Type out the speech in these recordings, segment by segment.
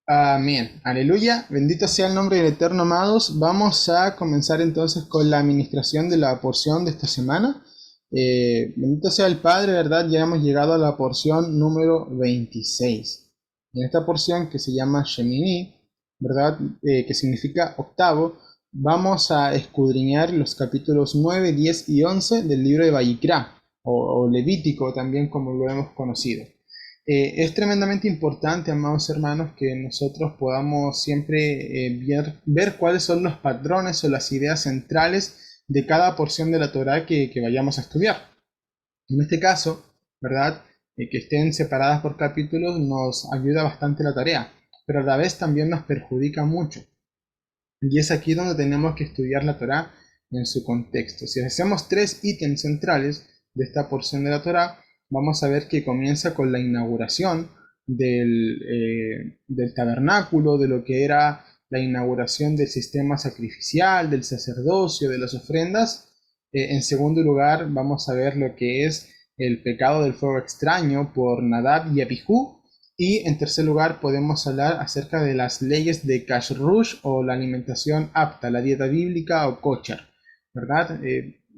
Amén. Aleluya. Bendito sea el nombre del Eterno, amados. Vamos a comenzar entonces con la administración de la porción de esta semana. Bendito sea el Padre, ¿verdad? Ya hemos llegado a la porción número 26. En esta porción que se llama Shemini, ¿verdad? Que significa octavo, vamos a escudriñar los capítulos 9, 10 y 11 del libro de Vayikra, o Levítico también como lo hemos conocido. Es tremendamente importante, amados hermanos, que nosotros podamos siempre ver cuáles son los patrones o las ideas centrales de cada porción de la Torá que vayamos a estudiar. En este caso, ¿verdad? Que estén separadas por capítulos nos ayuda bastante la tarea, pero a la vez también nos perjudica mucho. Y es aquí donde tenemos que estudiar la Torá en su contexto. Si hacemos tres ítems centrales de esta porción de la Torá, vamos a ver que comienza con la inauguración del tabernáculo, de lo que era la inauguración del sistema sacrificial, del sacerdocio, de las ofrendas. En segundo lugar, vamos a ver lo que es el pecado del fuego extraño por Nadab y Abijú. Y en tercer lugar podemos hablar acerca de las leyes de Kashrut o la alimentación apta, la dieta bíblica o kosher, ¿verdad?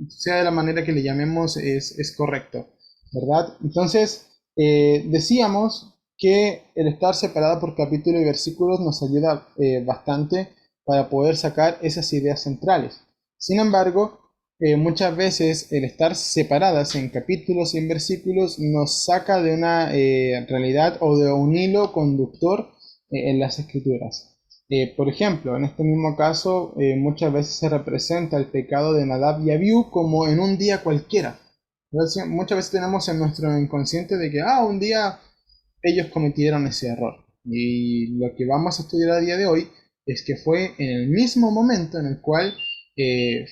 Sea de la manera que le llamemos es correcto, ¿verdad? Entonces, decíamos que el estar separado por capítulo y versículos nos ayuda bastante para poder sacar esas ideas centrales. Sin embargo, muchas veces el estar separadas en capítulos y en versículos nos saca de una realidad o de un hilo conductor en las escrituras. Por ejemplo, en este mismo caso, muchas veces se representa el pecado de Nadab y Abiú como en un día cualquiera. Entonces, muchas veces tenemos en nuestro inconsciente de que un día ellos cometieron ese error. Y lo que vamos a estudiar a día de hoy es que fue en el mismo momento en el cual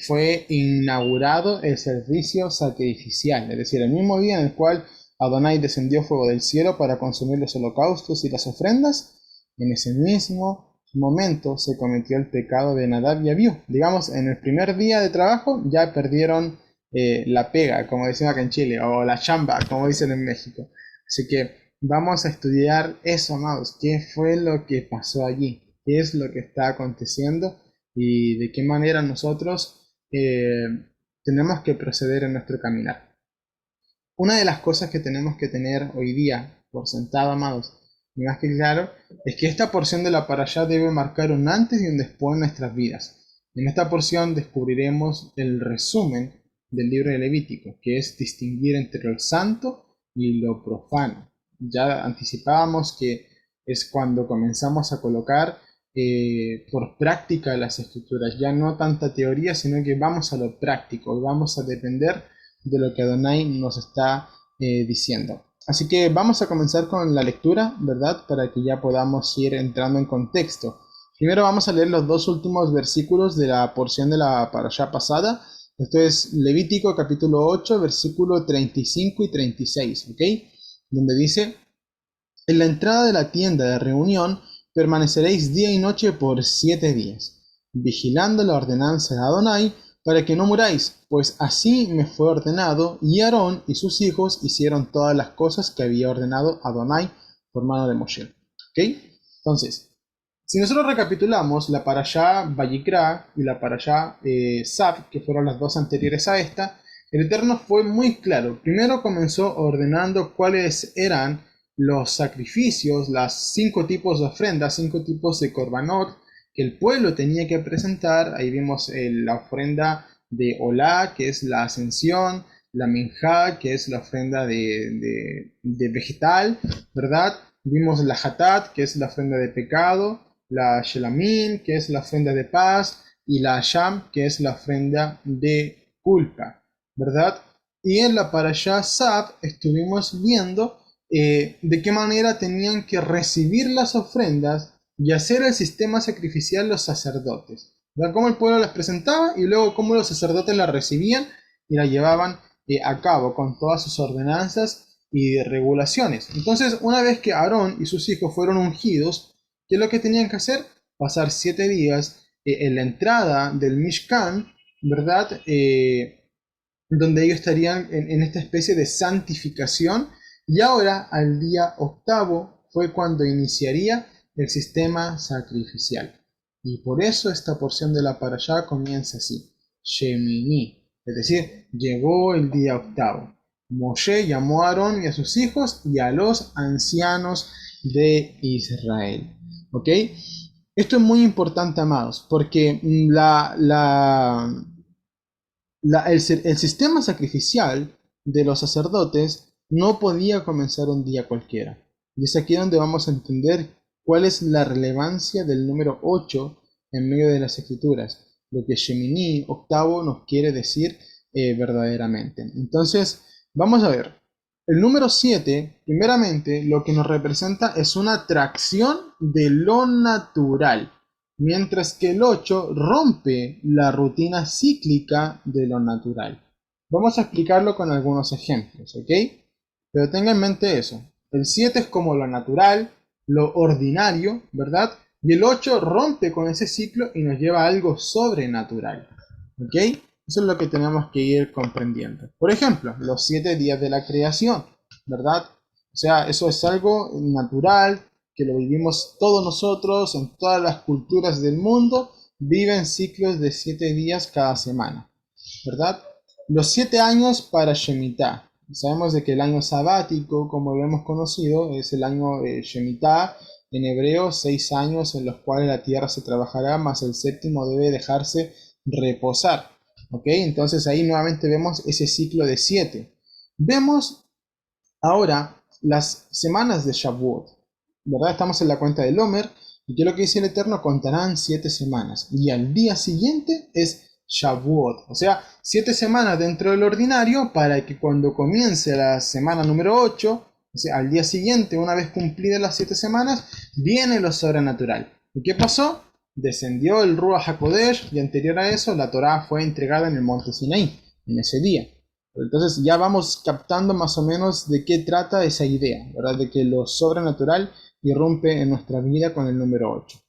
fue inaugurado el servicio sacrificial, es decir, el mismo día en el cual Adonai descendió fuego del cielo para consumir los holocaustos y las ofrendas, en ese mismo momento se cometió el pecado de Nadab y Abiú. Digamos, en el primer día de trabajo ya perdieron la pega, como decimos acá en Chile, o la chamba, como dicen en México. Así que vamos a estudiar eso, amados. ¿Qué fue lo que pasó allí? ¿Qué es lo que está aconteciendo? Y de qué manera nosotros tenemos que proceder en nuestro caminar. Una de las cosas que tenemos que tener hoy día por sentado, amados, y más que claro, es que esta porción de la parashá debe marcar un antes y un después en nuestras vidas. En esta porción descubriremos el resumen del libro de Levítico, que es distinguir entre lo santo y lo profano. Ya anticipábamos que es cuando comenzamos a colocar por práctica las escrituras, ya no tanta teoría, sino que vamos a lo práctico, vamos a depender de lo que Adonai nos está diciendo. Así que vamos a comenzar con la lectura, ¿verdad? Para que ya podamos ir entrando en contexto. Primero vamos a leer los dos últimos versículos de la porción de la parashá pasada. Esto es Levítico capítulo 8, versículo 35 y 36, ¿ok? Donde dice: en la entrada de la tienda de reunión permaneceréis día y noche por 7 días, vigilando la ordenanza de Adonai, para que no muráis, pues así me fue ordenado, y Aarón y sus hijos hicieron todas las cosas que había ordenado Adonai por mano de Moshe. ¿Ok? Entonces, si nosotros recapitulamos la parashá Vayikra y la parashá Saf, que fueron las dos anteriores a esta, el Eterno fue muy claro. Primero comenzó ordenando cuáles eran los sacrificios, las 5 tipos de ofrendas, 5 tipos de korbanot que el pueblo tenía que presentar. Ahí vimos la ofrenda de Olá, que es la ascensión, la minjá, que es la ofrenda de vegetal, ¿verdad? Vimos la hatat, que es la ofrenda de pecado, la shelamim, que es la ofrenda de paz, y la asham, que es la ofrenda de culpa, ¿verdad? Y en la parashá Sab estuvimos viendo de qué manera tenían que recibir las ofrendas y hacer el sistema sacrificial los sacerdotes. ¿Verdad? Cómo el pueblo las presentaba y luego cómo los sacerdotes las recibían y la llevaban a cabo con todas sus ordenanzas y regulaciones. Entonces, una vez que Aarón y sus hijos fueron ungidos, ¿qué es lo que tenían que hacer? Pasar 7 días en la entrada del Mishkan, ¿verdad? Donde ellos estarían en esta especie de santificación, y ahora al día octavo fue cuando iniciaría el sistema sacrificial. Y por eso esta porción de la parashá comienza así, Shemini, es decir, llegó el día octavo. Moshe llamó a Aarón y a sus hijos y a los ancianos de Israel. ¿Ok? Esto es muy importante, amados, porque el sistema sacrificial de los sacerdotes no podía comenzar un día cualquiera. Y es aquí donde vamos a entender cuál es la relevancia del número 8 en medio de las escrituras, lo que Shemini, octavo, nos quiere decir verdaderamente. Entonces, vamos a ver. El número 7, primeramente, lo que nos representa es una atracción de lo natural, mientras que el 8 rompe la rutina cíclica de lo natural. Vamos a explicarlo con algunos ejemplos, ¿ok? Pero tenga en mente eso. El 7 es como lo natural, lo ordinario, ¿verdad? Y el 8 rompe con ese ciclo y nos lleva a algo sobrenatural, ¿ok? Eso es lo que tenemos que ir comprendiendo. Por ejemplo, los 7 días de la creación, ¿verdad? O sea, eso es algo natural, que lo vivimos todos nosotros, en todas las culturas del mundo, viven ciclos de 7 días cada semana, ¿verdad? Los 7 años para Shemitah. Sabemos de que el año sabático, como lo hemos conocido, es el año Shemitah, en hebreo, 6 años en los cuales la tierra se trabajará, más el séptimo debe dejarse reposar. ¿Ok? Entonces ahí nuevamente vemos ese ciclo de 7. Vemos ahora las semanas de Shavuot, ¿verdad? Estamos en la cuenta del Omer, y que lo que dice el Eterno, contarán 7 semanas, y al día siguiente es Shavuot, o sea, 7 semanas dentro del ordinario, para que cuando comience la semana número 8, o sea, al día siguiente, una vez cumplidas las 7 semanas, viene lo sobrenatural. ¿Y qué pasó? Descendió el Ruach HaKodesh, y anterior a eso, la Torá fue entregada en el monte Sinaí, en ese día. Entonces ya vamos captando más o menos de qué trata esa idea, ¿verdad? De que lo sobrenatural irrumpe en nuestra vida con el número 8.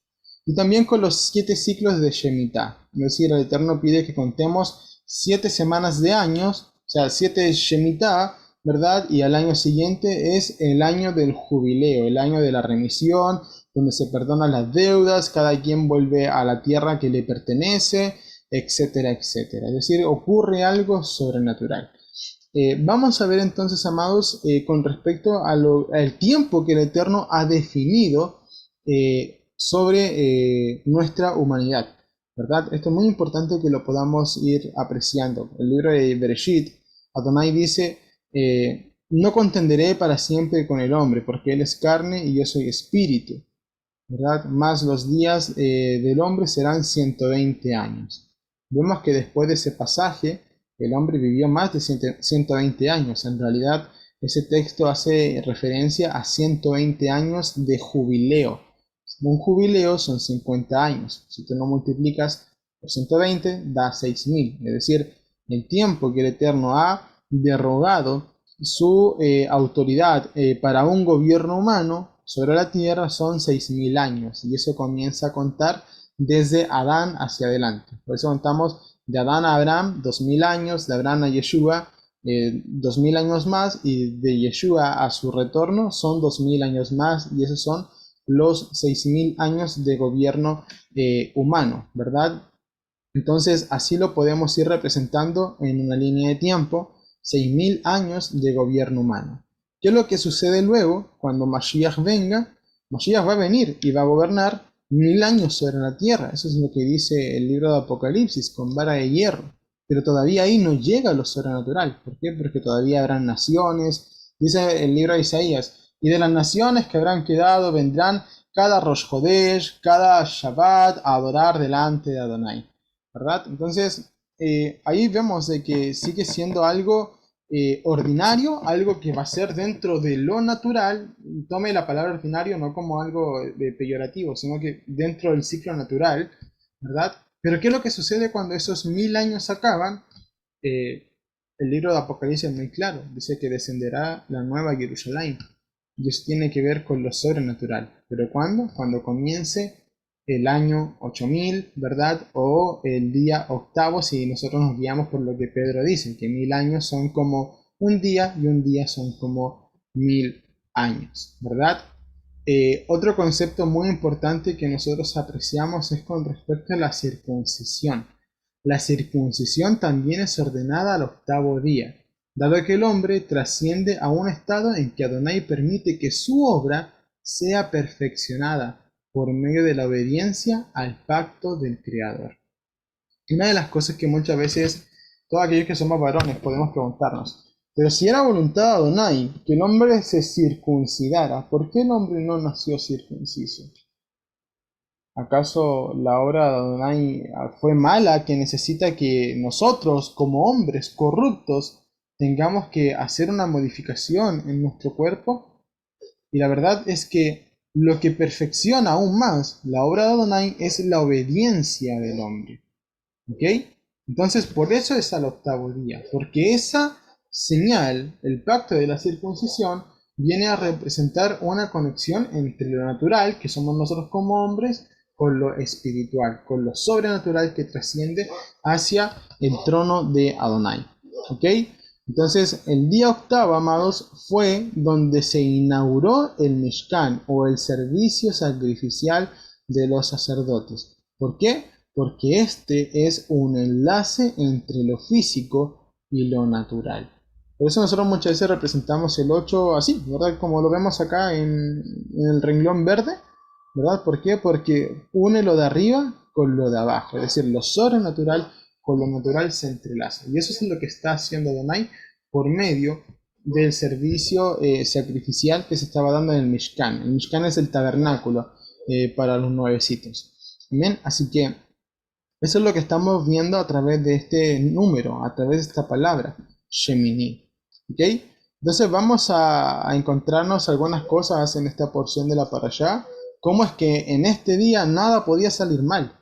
Y también con los 7 ciclos de Shemitah. Es decir, el Eterno pide que contemos 7 semanas de años, o sea, 7 Shemitah, ¿verdad? Y al año siguiente es el año del jubileo, el año de la remisión, donde se perdonan las deudas, cada quien vuelve a la tierra que le pertenece, etcétera, etcétera. Es decir, ocurre algo sobrenatural. Vamos a ver entonces, amados, con respecto al tiempo que el Eterno ha definido sobre nuestra humanidad, ¿verdad? Esto es muy importante que lo podamos ir apreciando. El libro de Bereshit, Adonai dice, no contenderé para siempre con el hombre, porque él es carne y yo soy espíritu, ¿verdad? Más los días del hombre serán 120 años. Vemos que después de ese pasaje, el hombre vivió más de 120 años. En realidad, ese texto hace referencia a 120 años de jubileo. Un jubileo son 50 años. Si tú lo multiplicas por 120, da 6.000. Es decir, el tiempo que el Eterno ha derogado su autoridad para un gobierno humano sobre la tierra son 6.000 años. Y eso comienza a contar desde Adán hacia adelante. Por eso contamos de Adán a Abraham 2000 años, de Abraham a Yeshua 2000 años más, y de Yeshua a su retorno son 2000 años más, y esos son los 6000 años de gobierno humano, ¿verdad? Entonces así lo podemos ir representando en una línea de tiempo, 6000 años de gobierno humano. ¿Qué es lo que sucede luego cuando Mashiach venga? Mashiach va a venir y va a gobernar 1000 años sobre la tierra. Eso es lo que dice el libro de Apocalipsis, con vara de hierro. Pero todavía ahí no llega lo sobrenatural. ¿Por qué? Porque todavía habrán naciones. Dice el libro de Isaías, y de las naciones que habrán quedado vendrán cada Rosh Hodesh, cada Shabbat a adorar delante de Adonai, ¿verdad? Entonces, ahí vemos de que sigue siendo algo ordinario, algo que va a ser dentro de lo natural. Tome la palabra ordinario no como algo peyorativo, sino que dentro del ciclo natural, ¿verdad? Pero ¿qué es lo que sucede cuando esos 1000 años acaban? Eh, el libro de Apocalipsis es muy claro, dice que descenderá la nueva Jerusalén, y eso tiene que ver con lo sobrenatural. ¿Pero cuándo? Cuando comience el año 8000, ¿verdad? O el día octavo, si nosotros nos guiamos por lo que Pedro dice, que 1000 años son como un día y un día son como 1000 años, ¿verdad? Otro concepto muy importante que nosotros apreciamos es con respecto a la circuncisión. La circuncisión también es ordenada al octavo día, dado que el hombre trasciende a un estado en que Adonai permite que su obra sea perfeccionada por medio de la obediencia al pacto del Creador. Y una de las cosas que muchas veces todos aquellos que somos varones podemos preguntarnos, pero si era voluntad de Adonai que el hombre se circuncidara, ¿por qué el hombre no nació circunciso? ¿Acaso la obra de Adonai fue mala que necesita que nosotros, como hombres corruptos, tengamos que hacer una modificación en nuestro cuerpo? Y la verdad es que lo que perfecciona aún más la obra de Adonai es la obediencia del hombre. ¿Ok? Entonces, por eso es al octavo día, porque esa señal, el pacto de la circuncisión, viene a representar una conexión entre lo natural, que somos nosotros como hombres, con lo espiritual, con lo sobrenatural que trasciende hacia el trono de Adonai. ¿Ok? Entonces, el día octavo, amados, fue donde se inauguró el Mishkan o el servicio sacrificial de los sacerdotes. ¿Por qué? Porque este es un enlace entre lo físico y lo natural. Por eso nosotros muchas veces representamos el 8 así, ¿verdad? Como lo vemos acá en el renglón verde, ¿verdad? ¿Por qué? Porque une lo de arriba con lo de abajo, es decir, lo sobrenatural con lo natural se entrelaza. Y eso es lo que está haciendo Adonai por medio del servicio sacrificial que se estaba dando en el Mishkan. El Mishkan es el tabernáculo para los nuevecitos. Amén. Así que eso es lo que estamos viendo a través de este número, a través de esta palabra, Shemini. ¿Ok? Entonces vamos a encontrarnos algunas cosas en esta porción de la parashá. Cómo es que en este día nada podía salir mal.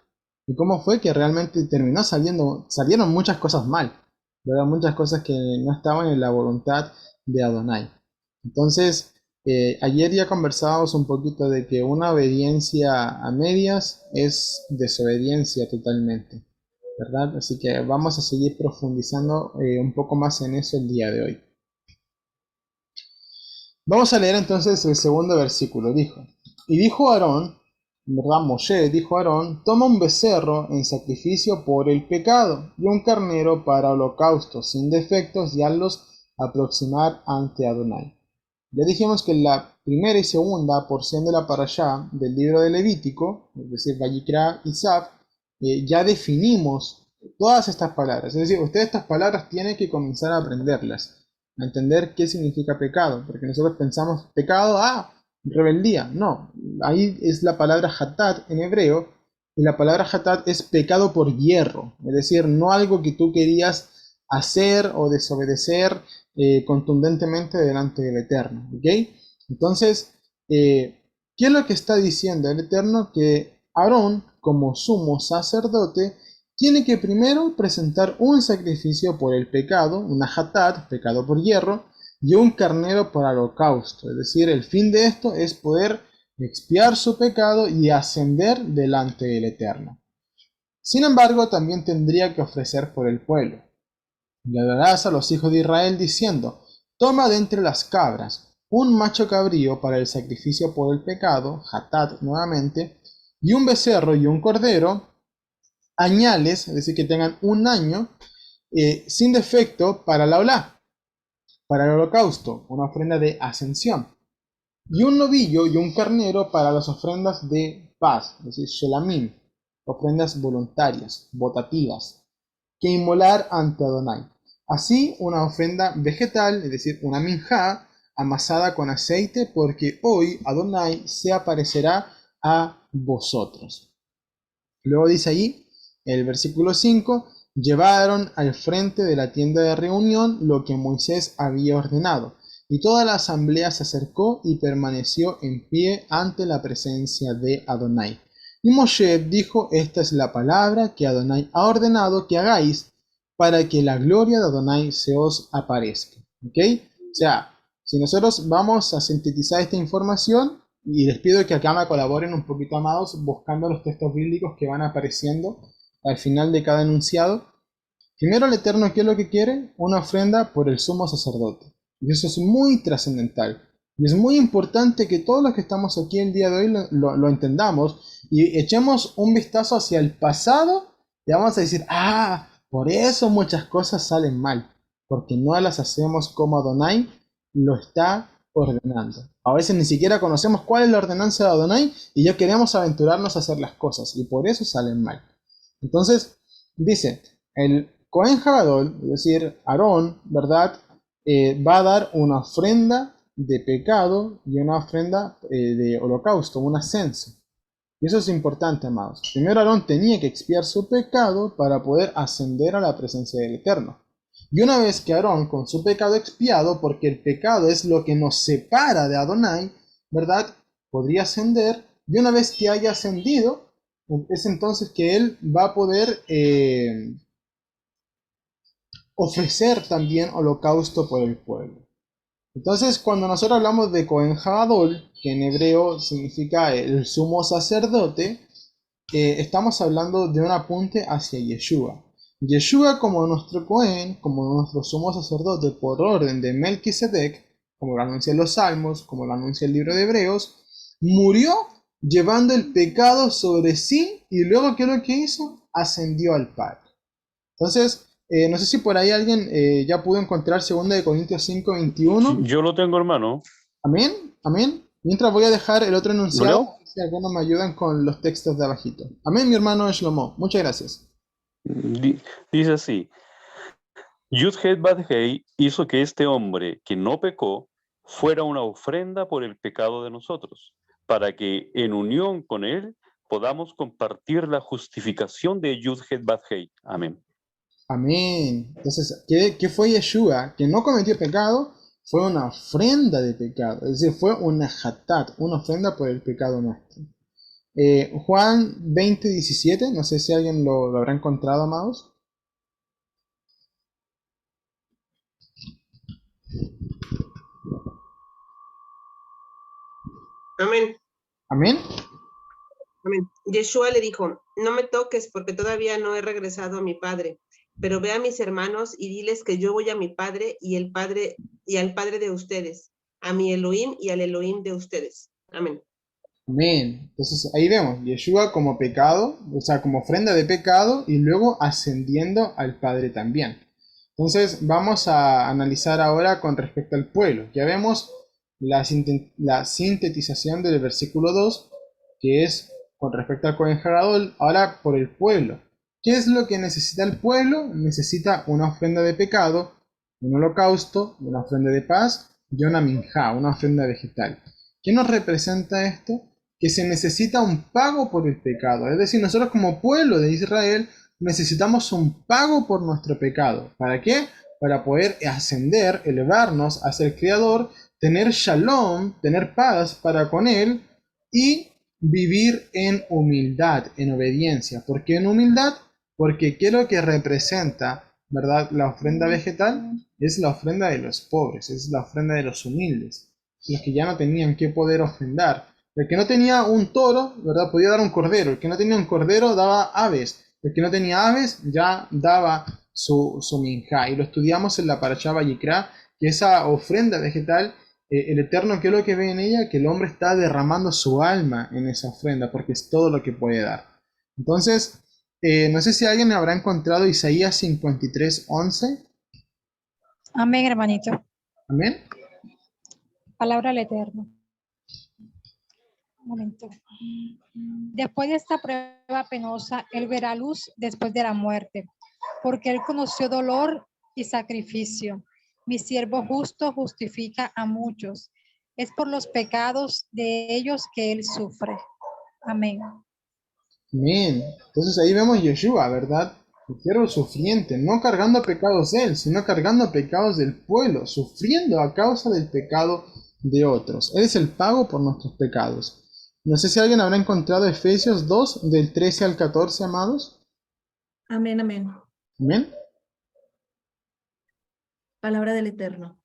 Y cómo fue que realmente salieron muchas cosas mal. ¿Verdad? Muchas cosas que no estaban en la voluntad de Adonai. Entonces, ayer ya conversábamos un poquito de que una obediencia a medias es desobediencia totalmente, ¿verdad? Así que vamos a seguir profundizando un poco más en eso el día de hoy. Vamos a leer entonces el segundo versículo. Y dijo Aarón, ¿verdad? Moshe dijo a Aarón, toma un becerro en sacrificio por el pecado y un carnero para holocausto sin defectos y hazlos aproximar ante Adonai. Ya dijimos que en la primera y segunda porción de la parashá del libro de Levítico, es decir, Vayikra y Saf, ya definimos todas estas palabras. Es decir, ustedes estas palabras tienen que comenzar a aprenderlas, a entender qué significa pecado, porque nosotros pensamos pecado, rebeldía. No, ahí es la palabra hatat en hebreo, y la palabra hatat es pecado por hierro, es decir, no algo que tú querías hacer o desobedecer contundentemente delante del Eterno. ¿Ok? Entonces, ¿qué es lo que está diciendo el Eterno? Que Aarón, como sumo sacerdote, tiene que primero presentar un sacrificio por el pecado, una hatat, pecado por hierro, y un carnero para holocausto. Es decir, el fin de esto es poder expiar su pecado y ascender delante del Eterno. Sin embargo, también tendría que ofrecer por el pueblo. Le hablarás a los hijos de Israel diciendo, toma de entre las cabras un macho cabrío para el sacrificio por el pecado, hatat nuevamente, y un becerro y un cordero, añales, es decir, que tengan un año, sin defecto para la olá, para el holocausto, una ofrenda de ascensión, y un novillo y un carnero para las ofrendas de paz, es decir, shelamim, ofrendas voluntarias, votativas, que inmolar ante Adonai. Así, una ofrenda vegetal, es decir, una minjá, amasada con aceite, porque hoy Adonai se aparecerá a vosotros. Luego dice ahí, el versículo 5, llevaron al frente de la tienda de reunión lo que Moisés había ordenado, y toda la asamblea se acercó y permaneció en pie ante la presencia de Adonai. Y Moshe dijo, esta es la palabra que Adonai ha ordenado que hagáis para que la gloria de Adonai se os aparezca. ¿Ok? O sea, si nosotros vamos a sintetizar esta información, y les pido que acá me colaboren un poquito, amados, buscando los textos bíblicos que van apareciendo al final de cada enunciado. Primero, el Eterno, ¿qué es lo que quiere? Una ofrenda por el sumo sacerdote. Y eso es muy trascendental. Y es muy importante que todos los que estamos aquí el día de hoy lo entendamos y echemos un vistazo hacia el pasado y vamos a decir, ah, por eso muchas cosas salen mal, porque no las hacemos como Adonai lo está ordenando. A veces ni siquiera conocemos cuál es la ordenanza de Adonai y ya queremos aventurarnos a hacer las cosas y por eso salen mal. Entonces, dice, el Cohen Hagadol, es decir, Aarón, ¿verdad? Va a dar una ofrenda de pecado y una ofrenda de holocausto, un ascenso. Y eso es importante, amados. Primero Aarón tenía que expiar su pecado para poder ascender a la presencia del Eterno. Y una vez que Aarón, con su pecado expiado, porque el pecado es lo que nos separa de Adonai, ¿verdad? Podría ascender. Y una vez que haya ascendido, es entonces que él va a poder ofrecer también holocausto por el pueblo. Entonces, cuando nosotros hablamos de Cohen Hagadol, que en hebreo significa el sumo sacerdote, estamos hablando de un apunte hacia Yeshua. Yeshua como nuestro Cohen, como nuestro sumo sacerdote por orden de Melquisedec, como lo anuncian los Salmos, como lo anuncia el libro de Hebreos, murió llevando el pecado sobre sí y luego, ¿qué es lo que hizo? Ascendió al Padre. Entonces, no sé si por ahí alguien ya pudo encontrar 2 Corintios 5:21. Yo lo tengo, hermano. Amén, amén. Mientras voy a dejar el otro ¿Lo enunciado, leo? si algunos me ayudan con los textos de abajito. Amén, mi hermano Shlomo. Muchas gracias. Dice así: Yud-Het Bad-Hei hizo que este hombre que no pecó fuera una ofrenda por el pecado de nosotros, para que en unión con él podamos compartir la justificación de Yud-Het Bad-Hei. Amén. Amén. Entonces, ¿qué fue Yeshua? Que no cometió pecado, fue una ofrenda de pecado. Es decir, fue una hatat, una ofrenda por el pecado nuestro. Juan 20:17, no sé si alguien lo habrá encontrado, amados. Amén. Amén. Amén. Yeshua le dijo, no me toques porque todavía no he regresado a mi padre, pero ve a mis hermanos y diles que yo voy a mi padre y al padre de ustedes, a mi Elohim y al Elohim de ustedes. Amén. Amén. Entonces ahí vemos Yeshua como pecado, o sea, como ofrenda de pecado y luego ascendiendo al Padre también. Entonces vamos a analizar ahora con respecto al pueblo. Ya vemos la sintetización del versículo 2, que es con respecto al Cohen Hagadol, ahora por el pueblo. ¿Qué es lo que necesita el pueblo? Necesita una ofrenda de pecado, un holocausto, una ofrenda de paz y una minjá, una ofrenda vegetal. ¿Qué nos representa esto? Que se necesita un pago por el pecado. Es decir, nosotros como pueblo de Israel necesitamos un pago por nuestro pecado. ¿Para qué? Para poder ascender, elevarnos hacia el Creador, tener shalom, tener paz para con Él y vivir en humildad, en obediencia. ¿Por qué en humildad? Porque ¿qué es lo que representa, verdad, la ofrenda vegetal? Es la ofrenda de los pobres, es la ofrenda de los humildes, los que ya no tenían que poder ofrendar. El que no tenía un toro, ¿verdad? Podía dar un cordero. El que no tenía un cordero daba aves. El que no tenía aves ya daba su minjá. Y lo estudiamos en la Parashá Vayikra, que esa ofrenda vegetal, el Eterno, ¿qué es lo que ve en ella? Que el hombre está derramando su alma en esa ofrenda, porque es todo lo que puede dar. Entonces, no sé si alguien habrá encontrado Isaías 53:11. Amén, hermanito. Amén. Palabra al Eterno. Un momento. Después de esta prueba penosa, él verá luz después de la muerte, porque él conoció dolor y sacrificio. Mi siervo justo justifica a muchos. Es por los pecados de ellos que él sufre. Amén. Amén. Entonces ahí vemos Yeshua, ¿verdad? El siervo sufriente, no cargando pecados de él, sino cargando pecados del pueblo, sufriendo a causa del pecado de otros. Él es el pago por nuestros pecados. No sé si alguien habrá encontrado Efesios 2, del 13 al 14, amados. Amén, amén. Amén. Palabra del Eterno.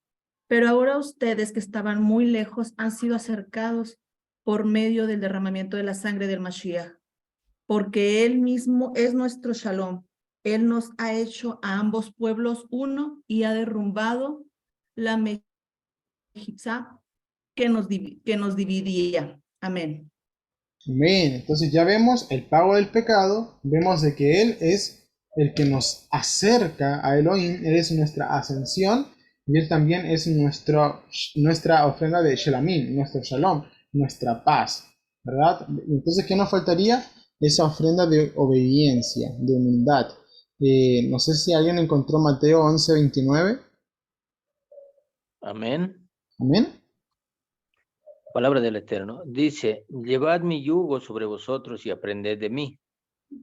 Pero ahora ustedes que estaban muy lejos han sido acercados por medio del derramamiento de la sangre del Mashiach, porque Él mismo es nuestro Shalom. Él nos ha hecho a ambos pueblos uno y ha derrumbado la mejizá que nos dividía. Amén. Amén. Entonces ya vemos el pago del pecado, vemos de que Él es el que nos acerca a Elohim, Él es nuestra ascensión y Él también es nuestra ofrenda de Shelamim, nuestro Shalom, nuestra paz, ¿verdad? Entonces, ¿qué nos faltaría? Esa ofrenda de obediencia, de humildad. No sé si alguien encontró Mateo 11:29. Amén. Amén. Palabra del Eterno. Dice, llevad mi yugo sobre vosotros y aprended de mí,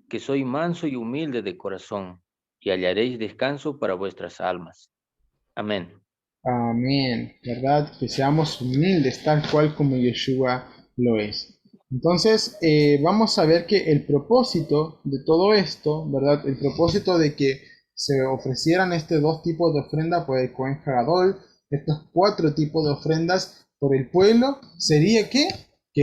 que soy manso y humilde de corazón, y hallaréis descanso para vuestras almas. Amén. Amén, ¿verdad? Que seamos humildes tal cual como Yeshua lo es. Entonces, vamos a ver que el propósito de todo esto, ¿verdad? El propósito de que se ofrecieran estos dos tipos de ofrenda por el Cohen Hagadol, estos 4 tipos de ofrendas por el pueblo, sería que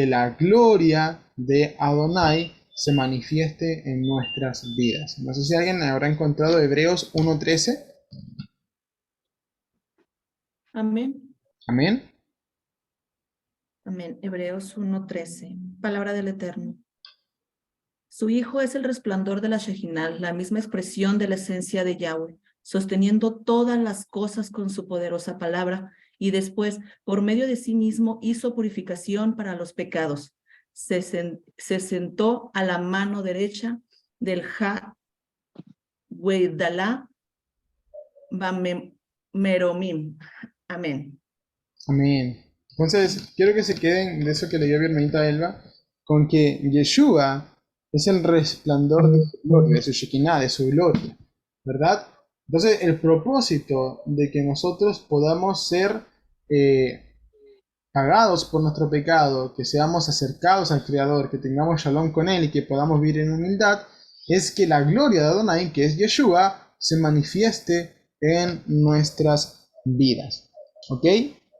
la gloria de Adonai se manifieste en nuestras vidas. No sé si alguien habrá encontrado Hebreos 1:13. Amén. Amén. Amén. Hebreos 1:13. Palabra del Eterno. Su Hijo es el resplandor de la Shejinal, la misma expresión de la esencia de Yahweh, sosteniendo todas las cosas con su poderosa palabra, y después, por medio de sí mismo, hizo purificación para los pecados. Se sentó a la mano derecha del Ha-Wedalá Meromim. Amén. Amén. Entonces, quiero que se queden de eso que leyó mi hermanita Elba, con que Yeshua es el resplandor de su gloria, de su Shekinah, de su gloria, ¿verdad? Entonces, el propósito de que nosotros podamos ser pagados por nuestro pecado, que seamos acercados al Creador, que tengamos shalom con Él y que podamos vivir en humildad, es que la gloria de Adonai, que es Yeshua, se manifieste en nuestras vidas. ¿Ok?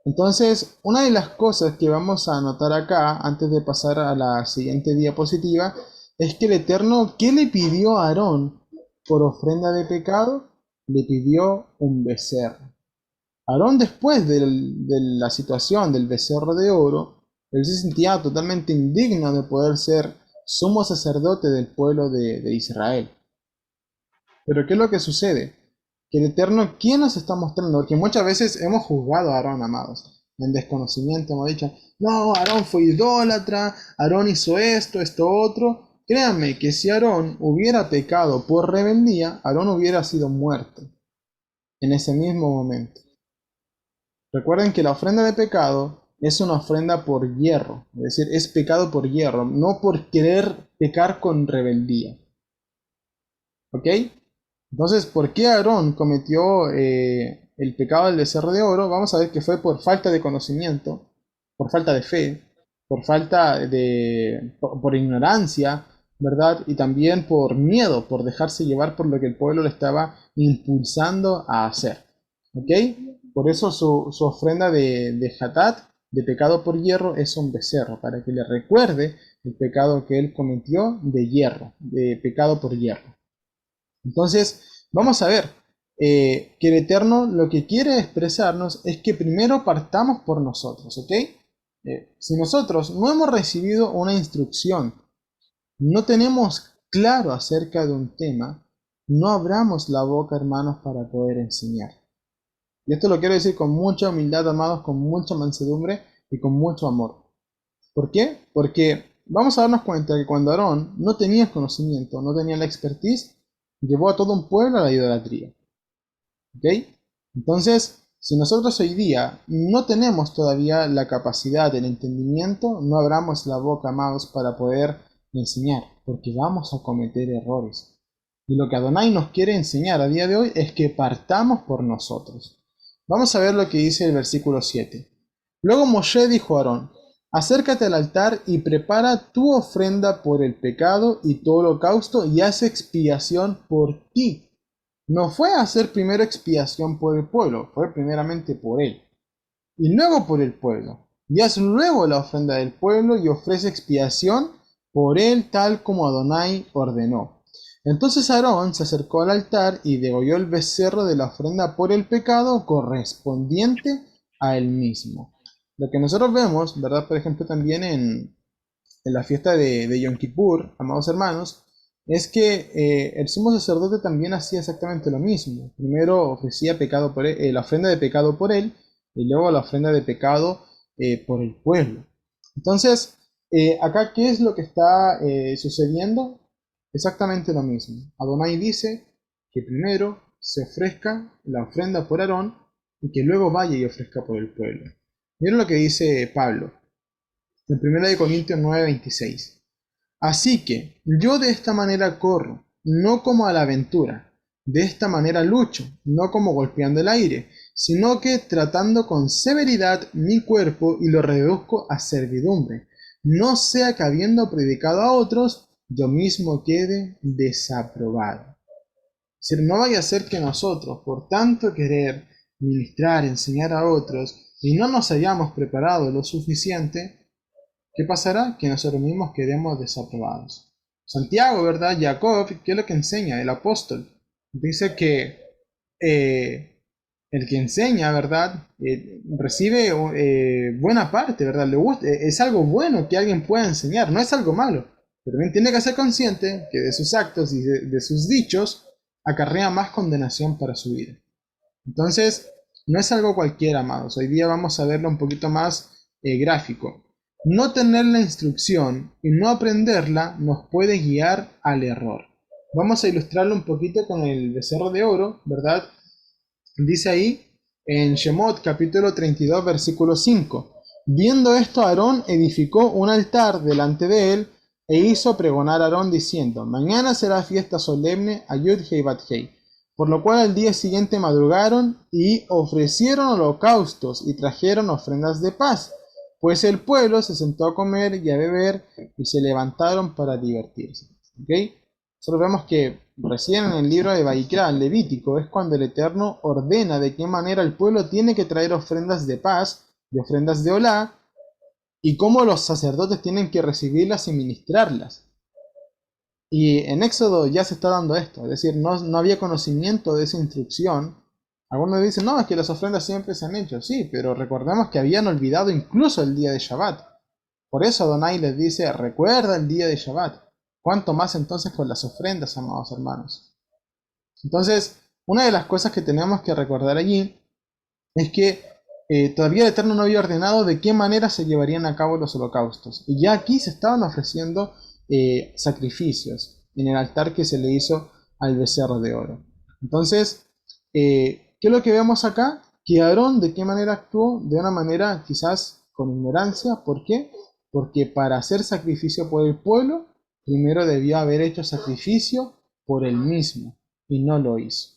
Entonces, una de las cosas que vamos a anotar acá, antes de pasar a la siguiente diapositiva, es que el Eterno, ¿qué le pidió a Aarón por ofrenda de pecado? Le pidió un becerro. Aarón, después de la situación del becerro de oro, él se sentía totalmente indigno de poder ser sumo sacerdote del pueblo de Israel. Pero ¿qué es lo que sucede? Que el Eterno, ¿quién nos está mostrando? Porque muchas veces hemos juzgado a Aarón, amados, en desconocimiento, hemos dicho, no, Aarón fue idólatra, Aarón hizo esto, esto otro. Créanme que si Aarón hubiera pecado por rebeldía, Aarón hubiera sido muerto en ese mismo momento. Recuerden que la ofrenda de pecado es una ofrenda por hierro, es decir, es pecado por hierro, no por querer pecar con rebeldía. ¿Ok? Entonces, ¿por qué Aarón cometió el pecado del becerro de oro? Vamos a ver que fue por falta de conocimiento, por falta de fe, por ignorancia, ¿verdad? Y también por miedo, por dejarse llevar por lo que el pueblo le estaba impulsando a hacer. ¿Ok? Por eso su ofrenda de Hatat, de pecado por hierro, es un becerro, para que le recuerde el pecado que él cometió de hierro, de pecado por hierro. Entonces, vamos a ver que el Eterno lo que quiere expresarnos es que primero partamos por nosotros, ¿ok? Si nosotros no hemos recibido una instrucción, no tenemos claro acerca de un tema, no abramos la boca, hermanos, para poder enseñar. Y esto lo quiero decir con mucha humildad, amados, con mucha mansedumbre y con mucho amor. ¿Por qué? Porque vamos a darnos cuenta que cuando Aarón no tenía conocimiento, no tenía la expertise, llevó a todo un pueblo a la idolatría. ¿Ok? Entonces, si nosotros hoy día no tenemos todavía la capacidad del entendimiento, no abramos la boca, amados, para poder enseñar, porque vamos a cometer errores. Y lo que Adonai nos quiere enseñar a día de hoy es que partamos por nosotros. Vamos a ver lo que dice el versículo 7. Luego Moshe dijo a Aarón, acércate al altar y prepara tu ofrenda por el pecado y tu holocausto y haz expiación por ti. No fue a hacer primero expiación por el pueblo, fue primeramente por él. Y luego por el pueblo. Y haz luego la ofrenda del pueblo y ofrece expiación por él tal como Adonai ordenó. Entonces Aarón se acercó al altar y degolló el becerro de la ofrenda por el pecado correspondiente a él mismo. Lo que nosotros vemos, ¿verdad? Por ejemplo, también en la fiesta de Yom Kippur, amados hermanos, es que el sumo sacerdote también hacía exactamente lo mismo. Primero ofrecía pecado por él, la ofrenda de pecado por él, y luego la ofrenda de pecado por el pueblo. Entonces, acá, ¿qué es lo que está sucediendo? Exactamente lo mismo. Adonai dice que primero se ofrezca la ofrenda por Aarón y que luego vaya y ofrezca por el pueblo. Miren lo que dice Pablo en 1 Corintios 9:26. Así que yo de esta manera corro, no como a la aventura, de esta manera lucho, no como golpeando el aire, sino que tratando con severidad mi cuerpo y lo reduzco a servidumbre, no sea que habiendo predicado a otros, yo mismo quede desaprobado. Es decir, no vaya a ser que nosotros, por tanto querer ministrar, enseñar a otros, y no nos hayamos preparado lo suficiente, ¿qué pasará? Que nosotros mismos quedemos desaprobados. Santiago, ¿verdad? Jacob, ¿qué es lo que enseña? El apóstol. Dice que el que enseña, ¿verdad? Recibe buena parte, ¿verdad? Le gusta, es algo bueno que alguien pueda enseñar, no es algo malo. Pero también tiene que ser consciente que de sus actos y de sus dichos acarrea más condenación para su vida. Entonces, no es algo cualquiera, amados. Hoy día vamos a verlo un poquito más gráfico. No tener la instrucción y no aprenderla nos puede guiar al error. Vamos a ilustrarlo un poquito con el becerro de oro, ¿verdad? Dice ahí en Shemot capítulo 32 versículo 5. Viendo esto, Aarón edificó un altar delante de él e hizo pregonar a Aarón diciendo: mañana será fiesta solemne a Yud-Hei Bat-Hei. Por lo cual al día siguiente madrugaron y ofrecieron holocaustos y trajeron ofrendas de paz. Pues el pueblo se sentó a comer y a beber y se levantaron para divertirse. ¿Okay? Nosotros vemos que recién en el libro de Vaikra, Levítico, es cuando el Eterno ordena de qué manera el pueblo tiene que traer ofrendas de paz y ofrendas de olá, y cómo los sacerdotes tienen que recibirlas y ministrarlas. Y en Éxodo ya se está dando esto, es decir, no había conocimiento de esa instrucción. Algunos dicen, no, es que las ofrendas siempre se han hecho, sí, pero recordemos que habían olvidado incluso el día de Shabbat. Por eso Adonai les dice, recuerda el día de Shabbat. ¿Cuánto más entonces con las ofrendas, amados hermanos? Entonces, una de las cosas que tenemos que recordar allí es que todavía el Eterno no había ordenado de qué manera se llevarían a cabo los holocaustos. Y ya aquí se estaban ofreciendo sacrificios en el altar que se le hizo al becerro de oro. Entonces, ¿qué es lo que vemos acá? Que Aarón de qué manera actuó, de una manera quizás con ignorancia. ¿Por qué? Porque para hacer sacrificio por el pueblo, primero debió haber hecho sacrificio por él mismo, y no lo hizo.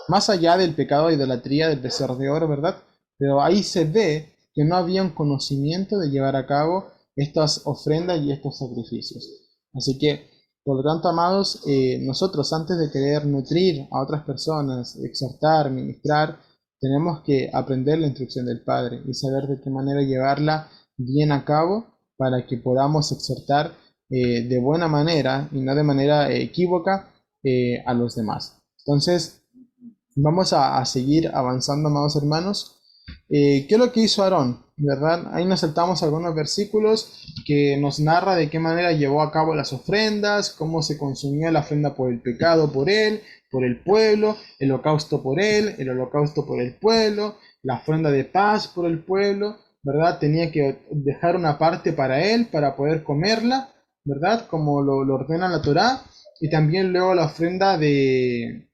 Más allá del pecado de idolatría del becerro de oro, ¿verdad? Pero ahí se ve que no había un conocimiento de llevar a cabo estas ofrendas y estos sacrificios. Así que, por lo tanto, amados, nosotros antes de querer nutrir a otras personas, exhortar, ministrar, tenemos que aprender la instrucción del Padre y saber de qué manera llevarla bien a cabo para que podamos exhortar de buena manera y no de manera equívoca a los demás. Entonces, vamos a seguir avanzando, amados hermanos. ¿Qué es lo que hizo Aarón? ¿Verdad? Ahí nos saltamos algunos versículos que nos narra de qué manera llevó a cabo las ofrendas, cómo se consumía la ofrenda por el pecado por él, por el pueblo, el holocausto por él, el holocausto por el pueblo, la ofrenda de paz por el pueblo, ¿verdad? Tenía que dejar una parte para él para poder comerla, ¿verdad? Como lo ordena la Torá, y también luego la ofrenda de